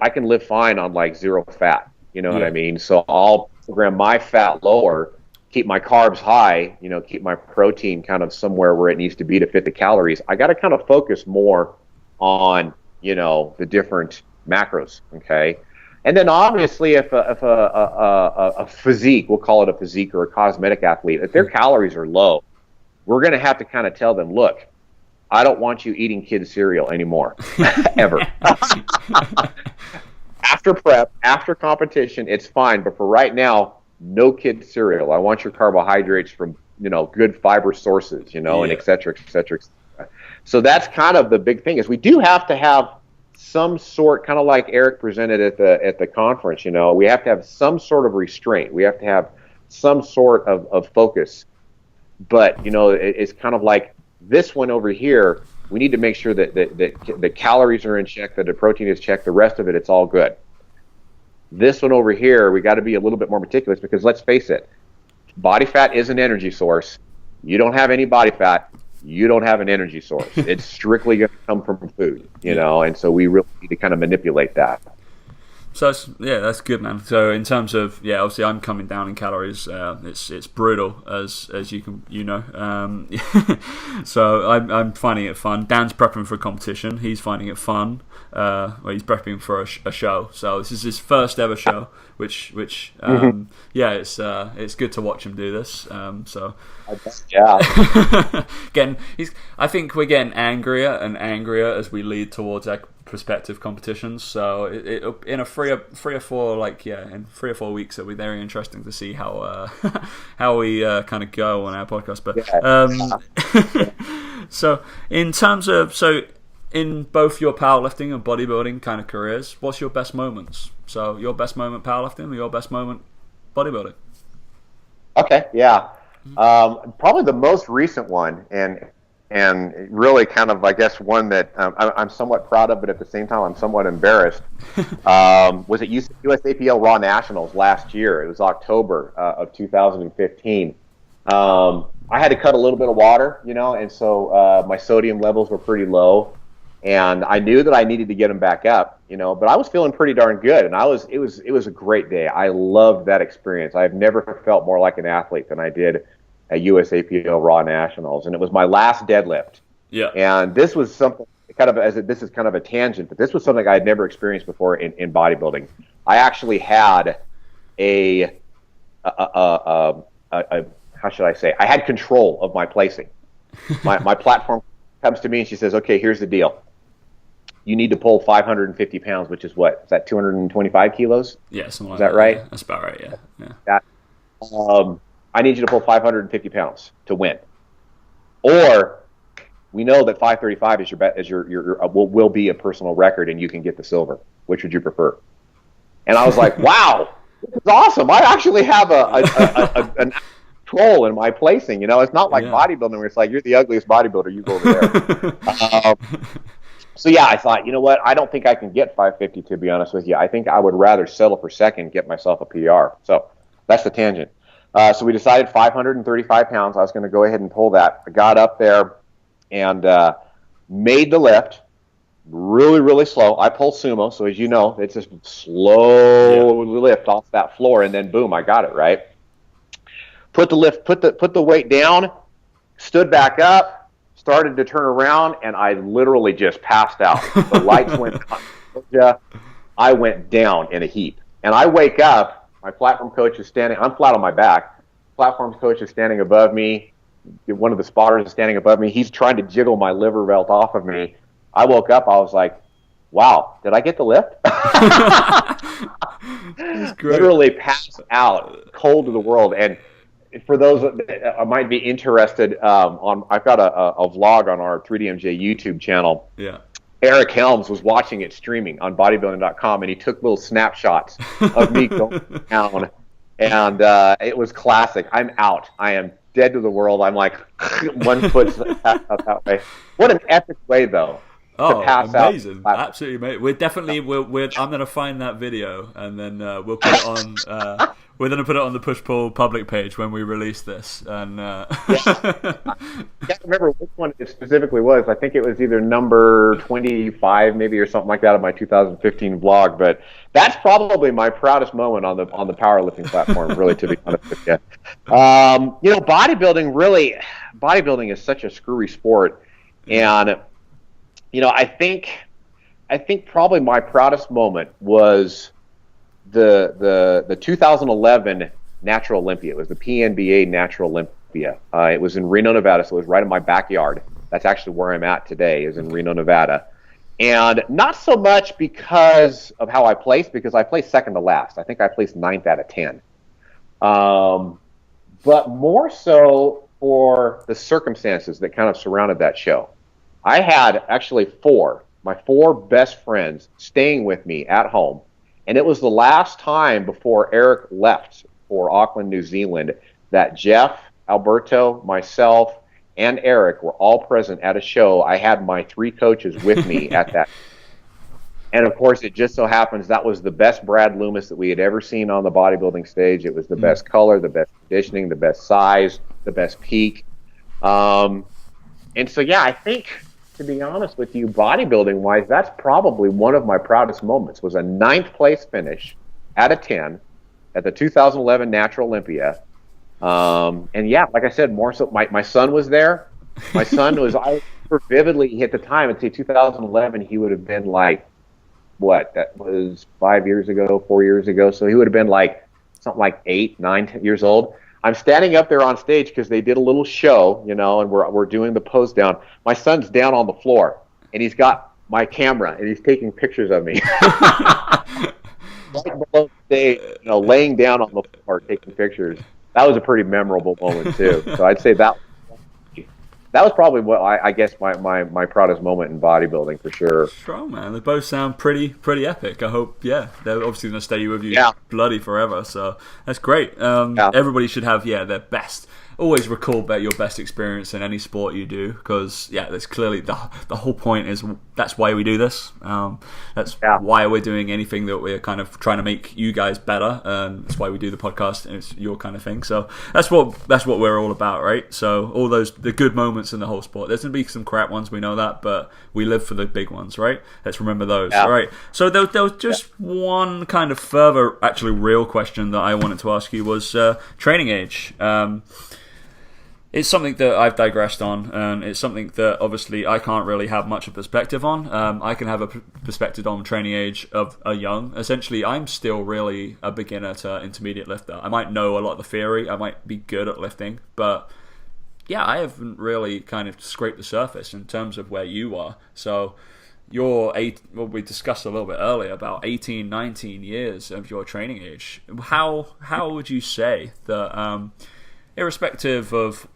Speaker 2: I can live fine on like 0 fat. You know what I mean? So I'll program my fat lower, keep my carbs high, keep my protein kind of somewhere where it needs to be to fit the calories. I got to kind of focus more on, the different macros. Okay. And then obviously if a physique, we'll call it a physique or a cosmetic athlete, if their calories are low, we're going to have to kind of tell them, look, I don't want you eating kids' cereal anymore, ever. After prep, after competition, it's fine. But for right now, no kids' cereal. I want your carbohydrates from, good fiber sources, and et cetera, et cetera, et cetera. So that's kind of the big thing is we do have to have some sort, kind of like Eric presented at the conference, we have to have some sort of restraint. We have to have some sort of focus. But, it's kind of like this one over here, we need to make sure that the calories are in check, that the protein is checked, the rest of it, it's all good. This one over here, we got to be a little bit more meticulous because let's face it, body fat is an energy source. You don't have any body fat, you don't have an energy source. It's strictly going to come from food, and so we really need to kind of manipulate that.
Speaker 1: So that's good, man. So in terms of obviously I'm coming down in calories. It's brutal as you know. So I'm finding it fun. Dan's prepping for a competition. He's finding it fun. He's prepping for a show. So this is his first ever show, which it's good to watch him do this. I think we're getting angrier and angrier as we lead towards our prospective competitions. So in 3 or 4 weeks, it'll be very interesting to see how we kind of go on our podcast. But so in terms of in both your powerlifting and bodybuilding kind of careers, what's your best moments? So your best moment powerlifting or your best moment bodybuilding?
Speaker 2: Okay, yeah. Probably the most recent one, and really kind of, I guess, one that I'm somewhat proud of, but at the same time I'm somewhat embarrassed, was at USAPL Raw Nationals last year. It was October of 2015. I had to cut a little bit of water, and so my sodium levels were pretty low. And I knew that I needed to get them back up, but I was feeling pretty darn good, and it was a great day. I loved that experience. I've never felt more like an athlete than I did at USAPL Raw Nationals, and it was my last deadlift.
Speaker 1: Yeah.
Speaker 2: And this was something this is kind of a tangent, but this was something I had never experienced before in bodybuilding. I actually had how should I say? I had control of my placing. My platform comes to me and she says, "Okay, here's the deal. You need to pull 550 pounds, which is what? Is that 225 kilos?
Speaker 1: Yeah, something like
Speaker 2: that. Is that right?
Speaker 1: Yeah. That's about right, yeah.
Speaker 2: I need you to pull 550 pounds to win. Or we know that 535 is will be a personal record and you can get the silver. Which would you prefer?" And I was like, wow, this is awesome. I actually have an control in my placing. It's not like bodybuilding where it's like, you're the ugliest bodybuilder, you go over there. So I thought, you know what? I don't think I can get 550, to be honest with you. I think I would rather settle for second, get myself a PR. So that's the tangent. So we decided 535 pounds. I was going to go ahead and pull that. I got up there and made the lift really, really slow. I pull sumo, so as you know, it's just slow lift off that floor, and then boom, I got it right. Put the weight down, stood back up, started to turn around, and I literally just passed out. The lights went on. I went down in a heap. And I wake up, my platform coach is standing, I'm flat on my back. Platform coach is standing above me. One of the spotters is standing above me. He's trying to jiggle my liver belt off of me. I woke up, I was like, wow, did I get the lift? Literally passed out, cold to the world. And for those that might be interested, I've got a vlog on our 3DMJ YouTube channel.
Speaker 1: Yeah.
Speaker 2: Eric Helms was watching it streaming on bodybuilding.com, and he took little snapshots of me going down, and it was classic. I'm out. I am dead to the world. I'm like 1 foot out that way. What an epic way, though.
Speaker 1: Oh, amazing! Absolutely amazing. We're definitely I'm going to find that video, and then we'll put it on. We're going to put it on the Push Pull public page when we release this. And I
Speaker 2: can't remember which one it specifically was. I think it was either number 25, maybe, or something like that, of my 2015 vlog. But that's probably my proudest moment on the powerlifting platform. Really, to be honest with you, bodybuilding is such a screwy sport, and I think probably my proudest moment was the 2011 Natural Olympia. It was the PNBA Natural Olympia. It was in Reno, Nevada, so it was right in my backyard. That's actually where I'm at today, is in Reno, Nevada. And not so much because of how I placed, because I placed second to last. I think I placed 9th out of 10. But more so for the circumstances that kind of surrounded that show. I had actually my four best friends staying with me at home. And it was the last time before Eric left for Auckland, New Zealand, that Jeff, Alberto, myself, and Eric were all present at a show. I had my 3 coaches with me at that. And, of course, it just so happens that was the best Brad Loomis that we had ever seen on the bodybuilding stage. It was the best color, the best conditioning, the best size, the best peak. And so, I think to be honest with you, bodybuilding wise, that's probably one of my proudest moments. Was a 9th place finish out of 10 at the 2011 Natural Olympia. And yeah, like I said, more so, my son was there. My son was, I remember vividly at the time, I'd say 2011, he would have been like, what, that was 5 years ago, 4 years ago. So he would have been like something like 8, 9, 10 years old. I'm standing up there on stage because they did a little show, you know, and we're doing the pose down. My son's down on the floor, and he's got my camera, and he's taking pictures of me. Right below the stage, you know, laying down on the floor, taking pictures. That was a pretty memorable moment, too. So I'd say that was probably what I guess my proudest moment in bodybuilding, for sure.
Speaker 1: Strong, man. They both sound pretty epic. I hope, yeah, they're obviously going to stay with you bloody forever. So that's great. Everybody should have, their best. Always recall your best experience in any sport you do, because that's clearly the whole point is that's why we do this. That's why we're doing anything that we're kind of trying to make you guys better. That's why we do the podcast, and it's your kind of thing. So that's what we're all about, right? So all the good moments in the whole sport. There's gonna be some crap ones, we know that, but we live for the big ones, right? Let's remember those. All right. So there was just one kind of further, actually real question that I wanted to ask you was training age. It's something that I've digressed on, and it's something that obviously I can't really have much of a perspective on. I can have a perspective on training age of a young. Essentially, I'm still really a beginner to intermediate lifter. I might know a lot of the theory, I might be good at lifting, but I haven't really kind of scraped the surface in terms of where you are. So we discussed a little bit earlier about 18, 19 years of your training age. How would you say that, irrespective of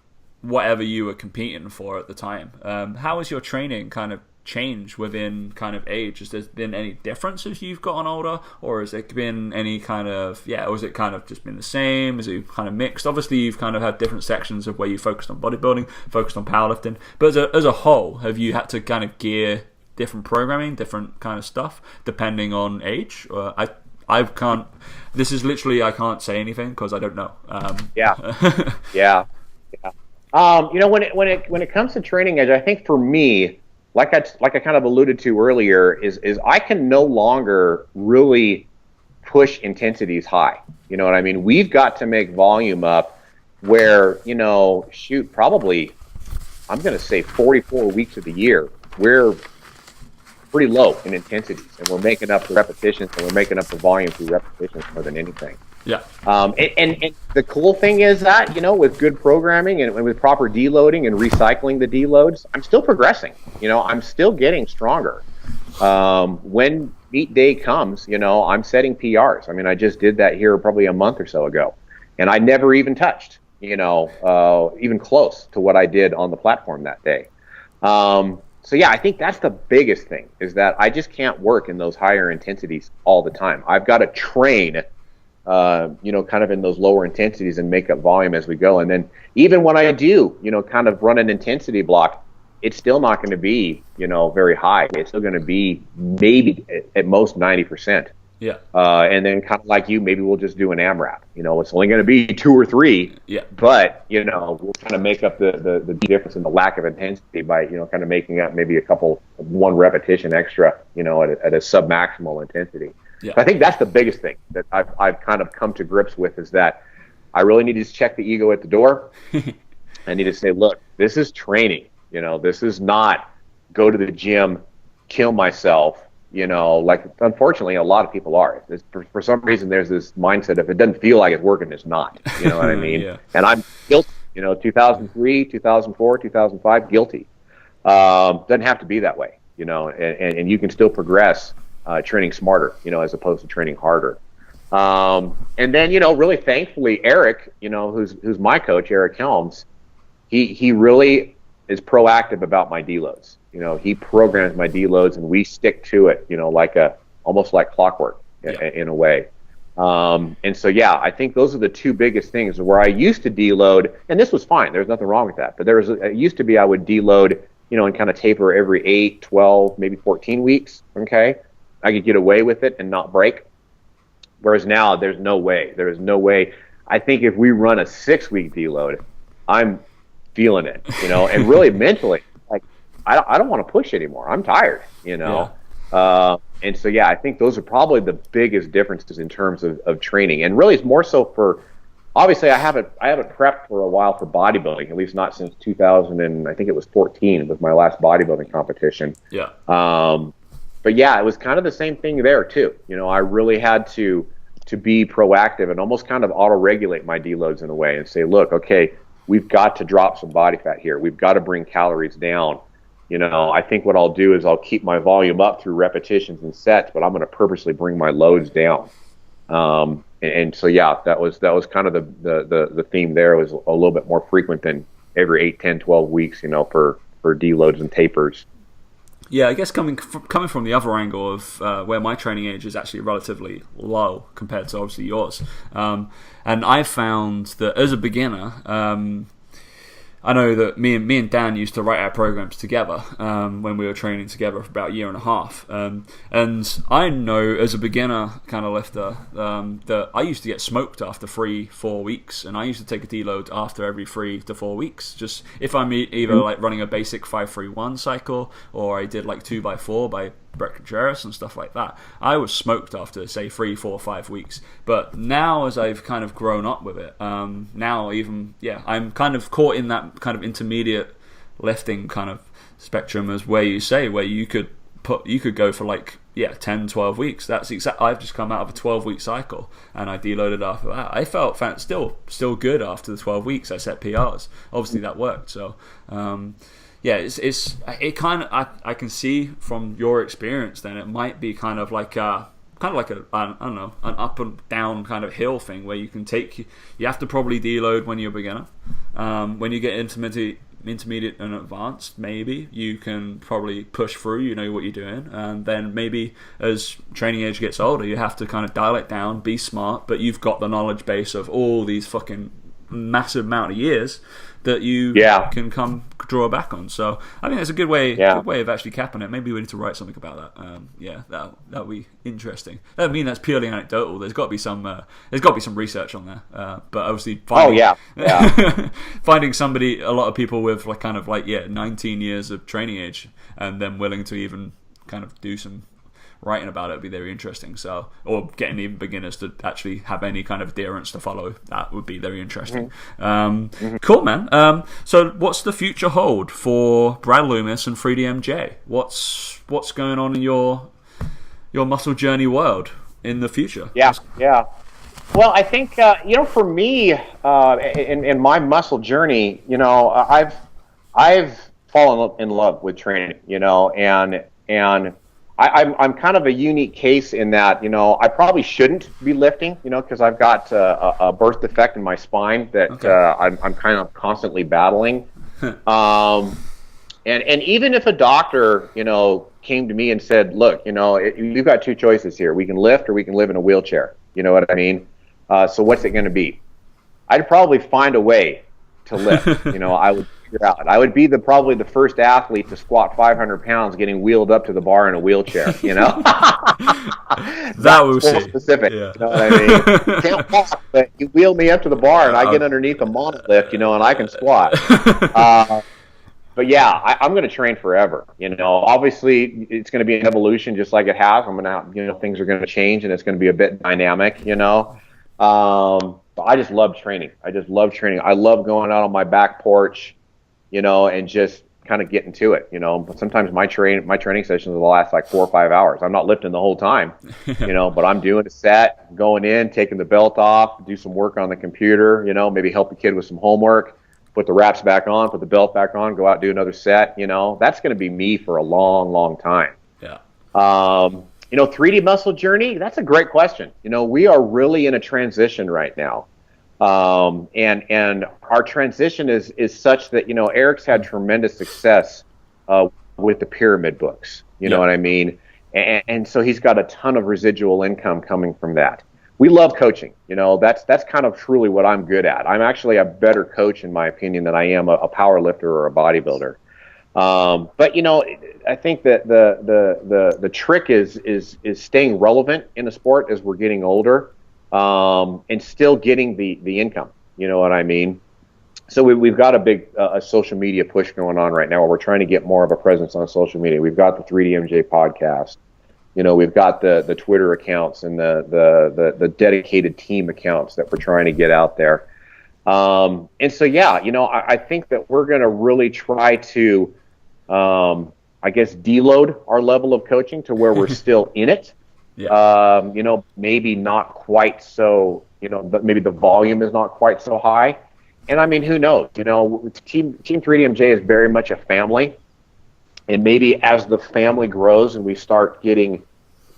Speaker 1: whatever you were competing for at the time, how has your training kind of changed within kind of age? Has there been any difference as you've gotten older, or has it been any kind of, or has it kind of just been the same? Is it kind of mixed? Obviously, you've kind of had different sections of where you focused on bodybuilding, focused on powerlifting, but as a whole, have you had to kind of gear different programming, different kind of stuff, depending on age? I can't. This is literally, I can't say anything because I don't know.
Speaker 2: Yeah. When it comes to training age, I think for me, like I kind of alluded to earlier, is I can no longer really push intensities high. You know what I mean? We've got to make volume up where, probably, I'm going to say 44 weeks of the year, we're pretty low in intensities, and we're making up the repetitions, and we're making up the volume through repetitions more than anything.
Speaker 1: Yeah.
Speaker 2: And the cool thing is that, with good programming and with proper deloading and recycling the deloads, I'm still progressing. I'm still getting stronger. When meet day comes, I'm setting PRs. I mean, I just did that here probably a month or so ago, and I never even touched, even close to what I did on the platform that day. So I think that's the biggest thing, is that I just can't work in those higher intensities all the time. I've got to train, kind of in those lower intensities and make up volume as we go. And then even when I do, kind of run an intensity block, it's still not going to be, very high. It's still going to be maybe at most 90%.
Speaker 1: Yeah.
Speaker 2: And then kind of like you, maybe we'll just do an AMRAP. It's only going to be 2 or 3.
Speaker 1: Yeah.
Speaker 2: But, we'll kind of make up the difference in the lack of intensity by, kind of making up maybe one repetition extra, at a sub-maximal intensity.
Speaker 1: Yeah.
Speaker 2: So I think that's the biggest thing that I've kind of come to grips with, is that I really need to just check the ego at the door. I need to say, look, this is training. This is not go to the gym, kill myself. Like unfortunately a lot of people are. For some reason there's this mindset, if it doesn't feel like it's working, it's not. You know what I mean?
Speaker 1: Yeah.
Speaker 2: And I'm guilty. 2003, 2004, 2005, guilty. Doesn't have to be that way. And you can still progress training smarter, as opposed to training harder. And then, really thankfully, Eric, who's my coach, Eric Helms, he really is proactive about my deloads. He programs my deloads, and we stick to it, almost like clockwork in a way. And so, I think those are the two biggest things. Where I used to deload, and this was fine, there's nothing wrong with that, but it used to be I would deload, and kind of taper every 8, 12, maybe 14 weeks, okay? I could get away with it and not break. Whereas now, there's no way. There is no way. I think if we run a 6-week deload, I'm feeling it, and really mentally, like, I don't want to push anymore. I'm tired, you know. And so, yeah, I think those are probably the biggest differences in terms of training. And really, it's more so for, obviously, I haven't prepped for a while for bodybuilding, at least not since 2000, and I think it was 14 was my last bodybuilding competition.
Speaker 1: Yeah.
Speaker 2: But yeah, it was kind of the same thing there too. You know, I really had to be proactive and almost kind of auto-regulate my deloads in a way and say, look, okay, we've got to drop some body fat here. We've got to bring calories down. You know, I think what I'll do is I'll keep my volume up through repetitions and sets, but I'm going to purposely bring my loads down. And so, yeah, that was kind of the theme there. Was a little bit more frequent than every 8, 10, 12 weeks, you know, for deloads and tapers.
Speaker 1: Yeah, I guess coming from the other angle of where my training age is actually relatively low compared to obviously yours, and I found that as a beginner, I know that me and Dan used to write our programs together when we were training together for about a year and a half. And I know as a beginner kind of lifter that I used to get smoked after 3-4 weeks, and I used to take a deload after every 3 to 4 weeks. Just if I'm either like running a basic 5-3-1 cycle, or I did like 2x4 by Brett Contreras and stuff like that, I was smoked after say 3, 4, 5 weeks. But now as I've kind of grown up with it, now even I'm kind of caught in that kind of intermediate lifting kind of spectrum, as where you could go for like 10, 12 weeks. That's I've just come out of a 12-week cycle and I deloaded after that. I felt still good after the 12 weeks. I set PRs. Obviously that worked. So it kind of, I can see from your experience then it might be kind of like I don't know, an up and down kind of hill thing where you have to probably deload when you're a beginner. When you get intermediate and advanced, maybe you can probably push through, you know what you're doing, and then maybe as training age gets older, you have to kind of dial it down, be smart, but you've got the knowledge base of all these fucking massive amount of years that you can come draw back on. So I think that's a good way of actually capping it. Maybe we need to write something about that. That'll be interesting. I mean, that's purely anecdotal. There's got to be some research on there. But obviously finding somebody, a lot of people with 19 years of training age and then willing to even kind of do some writing about it would be very interesting. So, or getting even beginners to actually have any kind of adherence to follow, that would be very interesting. Cool, man. So what's the future hold for Brad Loomis and 3DMJ? What's going on in your muscle journey world in the future?
Speaker 2: Yeah. Well, I think for me, in my muscle journey, I've fallen in love with training, and I'm kind of a unique case in that, I probably shouldn't be lifting, because I've got a birth defect in my spine that I'm kind of constantly battling. And even if a doctor, came to me and said, look, you've got 2 choices here. We can lift or we can live in a wheelchair. You know what I mean? So what's it going to be? I'd probably find a way to lift. I would figure out. I would be probably the first athlete to squat 500 pounds getting wheeled up to the bar in a wheelchair,
Speaker 1: That was
Speaker 2: specific. Yeah. You know what I mean? Can't walk, but you wheel me up to the bar and I get underneath a monolift, and I can squat. But yeah, I'm going to train forever. Obviously it's going to be an evolution just like it has. I'm going to, things are going to change and it's going to be a bit dynamic, But I just love training. I love going out on my back porch, and just kind of getting to it, But sometimes my training sessions will last like 4 or 5 hours. I'm not lifting the whole time, but I'm doing a set, going in, taking the belt off, do some work on the computer, maybe help the kid with some homework, put the wraps back on, put the belt back on, go out, do another set, That's going to be me for a long, long time.
Speaker 1: Yeah.
Speaker 2: 3D muscle journey, that's a great question. We are really in a transition right now. And our transition is such that, Eric's had tremendous success with the pyramid books, you know what I mean? And so he's got a ton of residual income coming from that. We love coaching, that's kind of truly what I'm good at. I'm actually a better coach, in my opinion, than I am a power lifter or a bodybuilder. But I think that the trick is staying relevant in the sport as we're getting older, and still getting the income. You know what I mean? So we've got a big a social media push going on right now where we're trying to get more of a presence on social media. We've got the 3DMJ podcast. We've got the Twitter accounts and the dedicated team accounts that we're trying to get out there. And so, I think that we're going to really try to, deload our level of coaching to where we're still in it. Yeah. Maybe not quite so, but maybe the volume is not quite so high. And I mean, who knows? Team 3DMJ is very much a family. And maybe as the family grows and we start getting,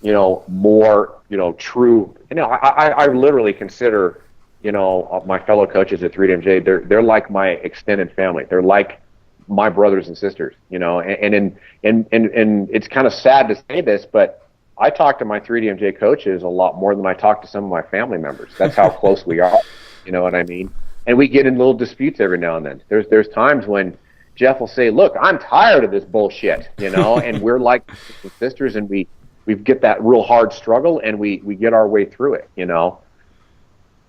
Speaker 2: more, true, I literally consider, my fellow coaches at 3DMJ, they're like my extended family. They're like my brothers and sisters, and it's kind of sad to say this, but I talk to my 3DMJ coaches a lot more than I talk to some of my family members. That's how close we are. You know what I mean? And we get in little disputes every now and then. There's times when Jeff will say, "Look, I'm tired of this bullshit," and we're like sisters, and we get that real hard struggle, and we get our way through it.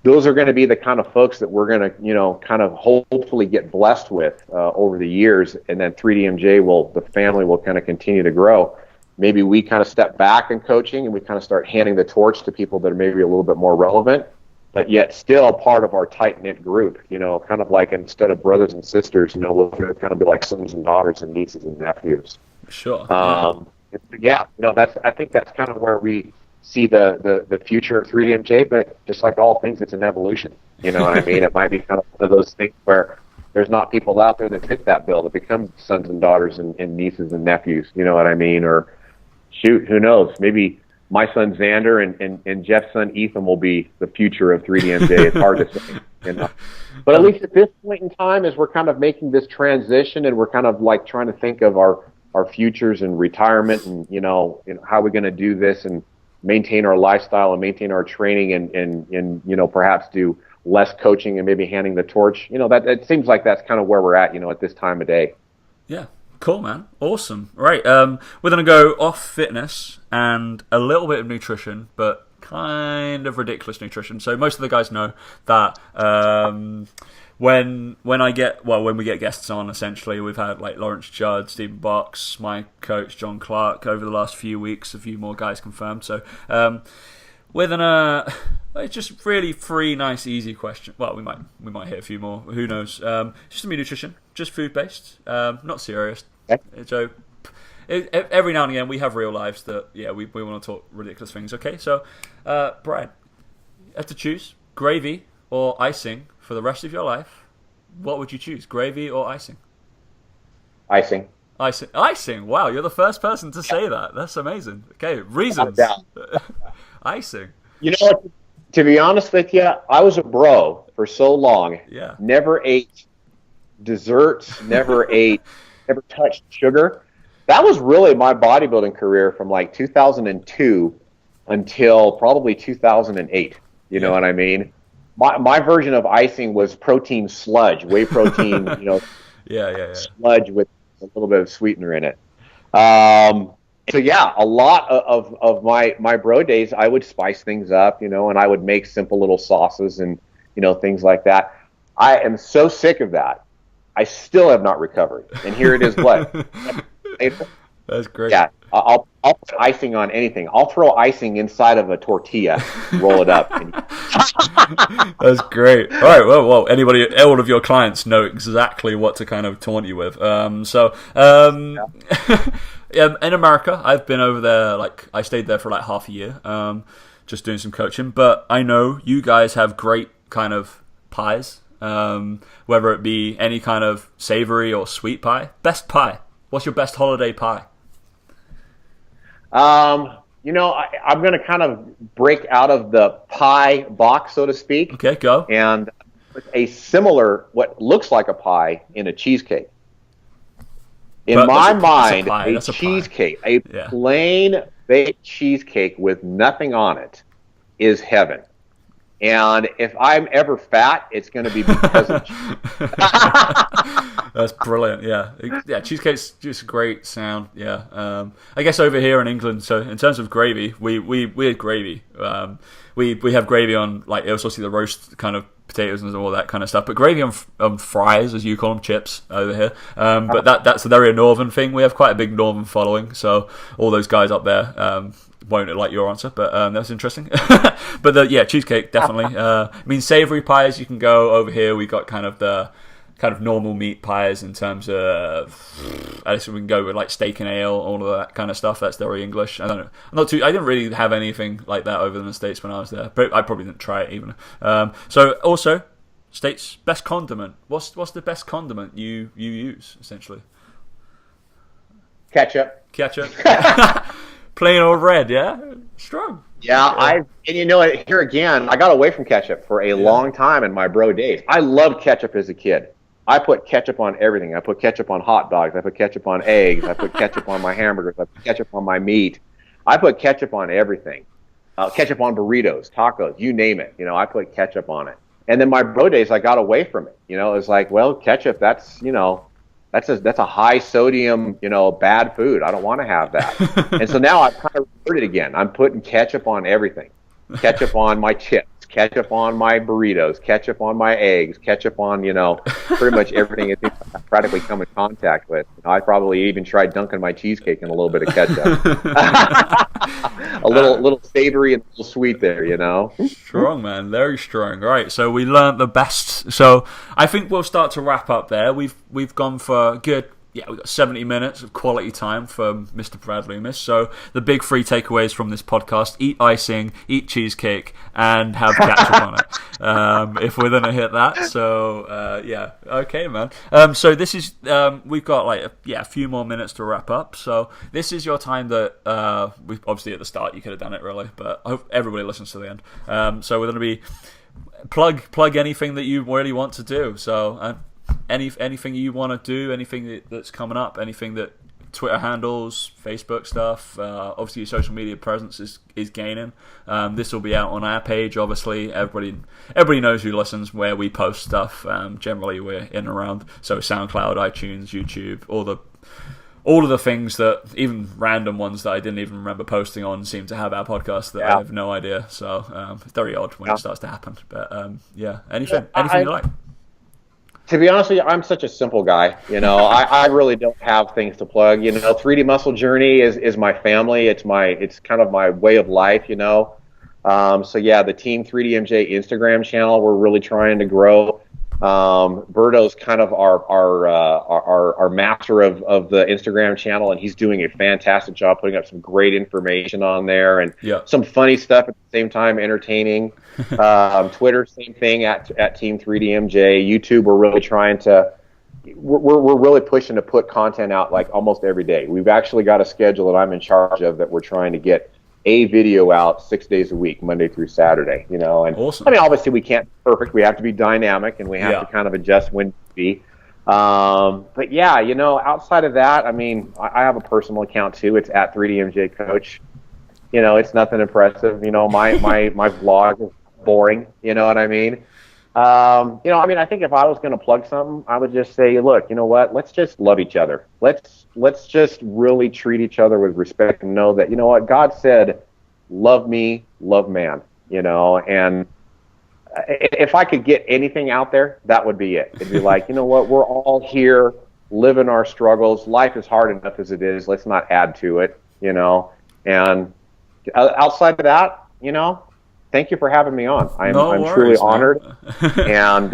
Speaker 2: Those are going to be the kind of folks that we're going to, kind of hopefully get blessed with over the years, and then 3DMJ the family will kind of continue to grow. Maybe we kind of step back in coaching and we kind of start handing the torch to people that are maybe a little bit more relevant, but yet still part of our tight-knit group, kind of like instead of brothers and sisters, we're going to kind of be like sons and daughters and nieces and nephews.
Speaker 1: Sure.
Speaker 2: I think that's kind of where we see the future of 3DMJ, but just like all things, it's an evolution. You know what I mean? It might be kind of one of those things where there's not people out there that fit that bill that become sons and daughters and nieces and nephews. You know what I mean? Or shoot, who knows? Maybe my son Xander and Jeff's son Ethan will be the future of 3DMJ. It's hard to say, But at least at this point in time, as we're kind of making this transition and we're kind of like trying to think of our futures and retirement and how we're going to do this and maintain our lifestyle and maintain our training and perhaps do less coaching and maybe handing the torch. That it seems like that's kind of where we're at, at this time of day.
Speaker 1: Yeah. Cool, man. Awesome. Right. We're going to go off fitness and a little bit of nutrition, but kind of ridiculous nutrition. So most of the guys know that when we get guests on, essentially, we've had like Lawrence Judd, Stephen Box, my coach John Clark over the last few weeks, a few more guys confirmed. So we're gonna it's just really 3 nice, easy questions. Well, we might hit a few more. Who knows? Just me nutrition, just food based, not serious.
Speaker 2: Okay.
Speaker 1: So every now and again we have real lives that we want to talk ridiculous things. Okay, so Brad, you have to choose gravy or icing for the rest of your life. What would you choose, gravy or icing?
Speaker 2: Icing.
Speaker 1: Icing. Wow, you're the first person to say that. That's amazing. Okay, reasons. Icing.
Speaker 2: To be honest with you, I was a bro for so long.
Speaker 1: Yeah.
Speaker 2: Never ate desserts. Never touched sugar. That was really my bodybuilding career from like 2002 until probably 2008. You know what I mean? My version of icing was protein sludge, whey protein, sludge with a little bit of sweetener in it. So a lot of my bro days, I would spice things up, and I would make simple little sauces and, things like that. I am so sick of that. I still have not recovered. And here it is, what?
Speaker 1: That's great.
Speaker 2: Yeah, I'll put icing on anything. I'll throw icing inside of a tortilla, roll it up.
Speaker 1: That's great. All right, well, all of your clients know exactly what to kind of taunt you with. In America, I've been over there, I stayed there for like half a year, just doing some coaching. But I know you guys have great kind of pies, whether it be any kind of savory or sweet pie. Best pie. What's your best holiday pie?
Speaker 2: I'm going to kind of break out of the pie box, so to speak.
Speaker 1: Okay, go.
Speaker 2: And put a similar, what looks like a pie, in a cheesecake. In my mind, a cheesecake, a plain baked cheesecake with nothing on it is heaven. And if I'm ever fat, it's going to be because of
Speaker 1: That's brilliant. Yeah. Cheesecake's just a great sound. Yeah. I guess over here in England, so in terms of gravy, we had gravy. We have gravy on, like, it was obviously the roast kind of potatoes and all that kind of stuff. But gravy on fries, as you call them, chips over here. But that's a very northern thing. We have quite a big northern following, so all those guys up there won't like your answer, but that's interesting. But cheesecake definitely. I mean, savoury pies, you can go over here. We got kind of the normal meat pies in terms of I guess we can go with like steak and ale, all of that kind of stuff. That's very English. I don't know. I didn't really have anything like that over in the States when I was there, but I probably didn't try it even. So also, States best condiment. What's the best condiment you use essentially?
Speaker 2: Ketchup.
Speaker 1: Plain old red, yeah? Strong.
Speaker 2: Yeah, and you know what, here again, I got away from ketchup for a long time in my bro days. I loved ketchup as a kid. I put ketchup on everything. I put ketchup on hot dogs. I put ketchup on eggs. I put ketchup on my hamburgers. I put ketchup on my meat. I put ketchup on everything. Ketchup on burritos, tacos, you name it. You know, I put ketchup on it. And then my bro days, I got away from it. You know, it was like, well, ketchup, that's a high sodium, bad food. I don't want to have that. And so now I've kind of reverted again. I'm putting ketchup on everything. Ketchup on my chips, ketchup on my burritos, ketchup on my eggs, ketchup on, pretty much everything I practically come in contact with. I probably even tried dunking my cheesecake in a little bit of ketchup. a little savory and a little sweet there,
Speaker 1: Strong, man. Very strong. Right. So we learned the best. So I think we'll start to wrap up there. We've gone for good. Yeah, we've got 70 minutes of quality time for Mr. Brad Loomis. So the big three takeaways from this podcast: eat icing, eat cheesecake, and have ketchup on it. If we're going to hit that. So, okay, man. So this is, we've got a few more minutes to wrap up. So this is your time that, we obviously at the start you could have done it really, but I hope everybody listens to the end. So we're going to be, plug anything that you really want to do. So, anything you want to do, anything that's coming up, anything that Twitter handles, Facebook stuff, obviously your social media presence is gaining. This will be out on our page, obviously. Everybody knows who listens where we post stuff. Generally we're in and around, so SoundCloud, iTunes, YouTube, all of the things that, even random ones that I didn't even remember posting on, seem to have our podcast that I have no idea. So it's very odd when it starts to happen. But anything you like.
Speaker 2: To be honest with you, I'm such a simple guy. I really don't have things to plug. 3D Muscle Journey is my family. It's kind of my way of life. So yeah, the Team 3DMJ Instagram channel, we're really trying to grow. Berto's kind of our master of the Instagram channel, and he's doing a fantastic job putting up some great information on there and some funny stuff at the same time, entertaining. Twitter, same thing at Team 3DMJ. YouTube, we're really trying to. We're really pushing to put content out like almost every day. We've actually got a schedule that I'm in charge of that we're trying to get a video out 6 days a week, Monday through Saturday, and
Speaker 1: awesome.
Speaker 2: I mean, obviously we can't be perfect. We have to be dynamic, and we have to kind of adjust when to be. But yeah, outside of that, I mean, I have a personal account too. It's at 3DMJ Coach. It's nothing impressive. My vlog is boring. You know what I mean? I mean, I think if I was going to plug something, I would just say, look, you know what? Let's just love each other. Let's just really treat each other with respect and know that, what? God said, love me, love man, and if I could get anything out there, that would be it. It'd be like, what? We're all here living our struggles. Life is hard enough as it is. Let's not add to it, and outside of that, thank you for having me on. I'm truly honored. And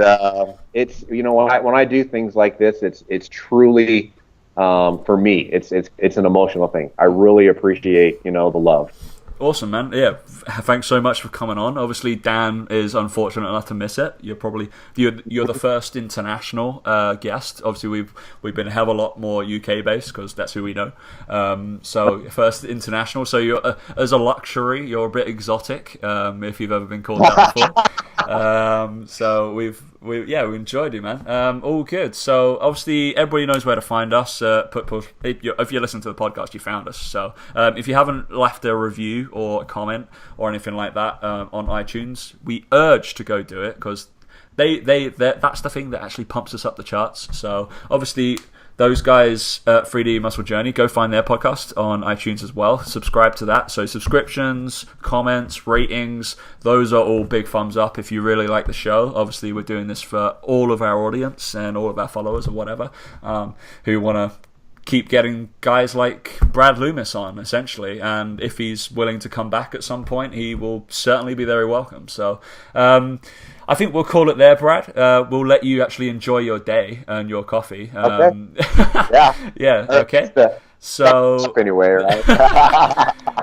Speaker 2: it's when I do things like this, it's truly for me. It's an emotional thing. I really appreciate the love.
Speaker 1: Awesome, man. Yeah, thanks so much for coming on. Obviously, Dan is unfortunate enough to miss it. You're the first international guest. Obviously, we've been a hell of a lot more UK based because that's who we know. So first international. So you're as a luxury, you're a bit exotic if you've ever been called that before. So we enjoyed you, man. All good. So obviously, everybody knows where to find us. If you listen to the podcast, you found us. So if you haven't left a review or a comment or anything like that on iTunes, we urge to go do it because that's the thing that actually pumps us up the charts. So obviously those guys at 3D Muscle Journey, go find their podcast on iTunes as well. Subscribe to that. So subscriptions, comments, ratings, those are all big thumbs up if you really like the show. Obviously, we're doing this for all of our audience and all of our followers or whatever who want to keep getting guys like Brad Loomis on, essentially. And if he's willing to come back at some point, he will certainly be very welcome. So I think we'll call it there, Brad. We'll let you actually enjoy your day and your coffee.
Speaker 2: Okay.
Speaker 1: Yeah. Okay. So
Speaker 2: anyway, right?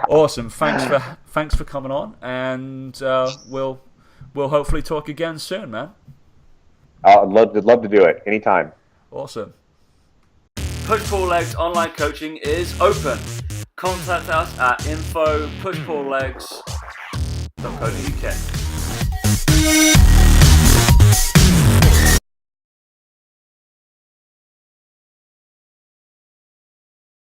Speaker 1: Awesome. Thanks for coming on, and we'll hopefully talk again soon, man.
Speaker 2: I'd love to do it anytime.
Speaker 1: Awesome. Push Pull Legs online coaching is open. Contact us at info@pushpulllegs.co.uk.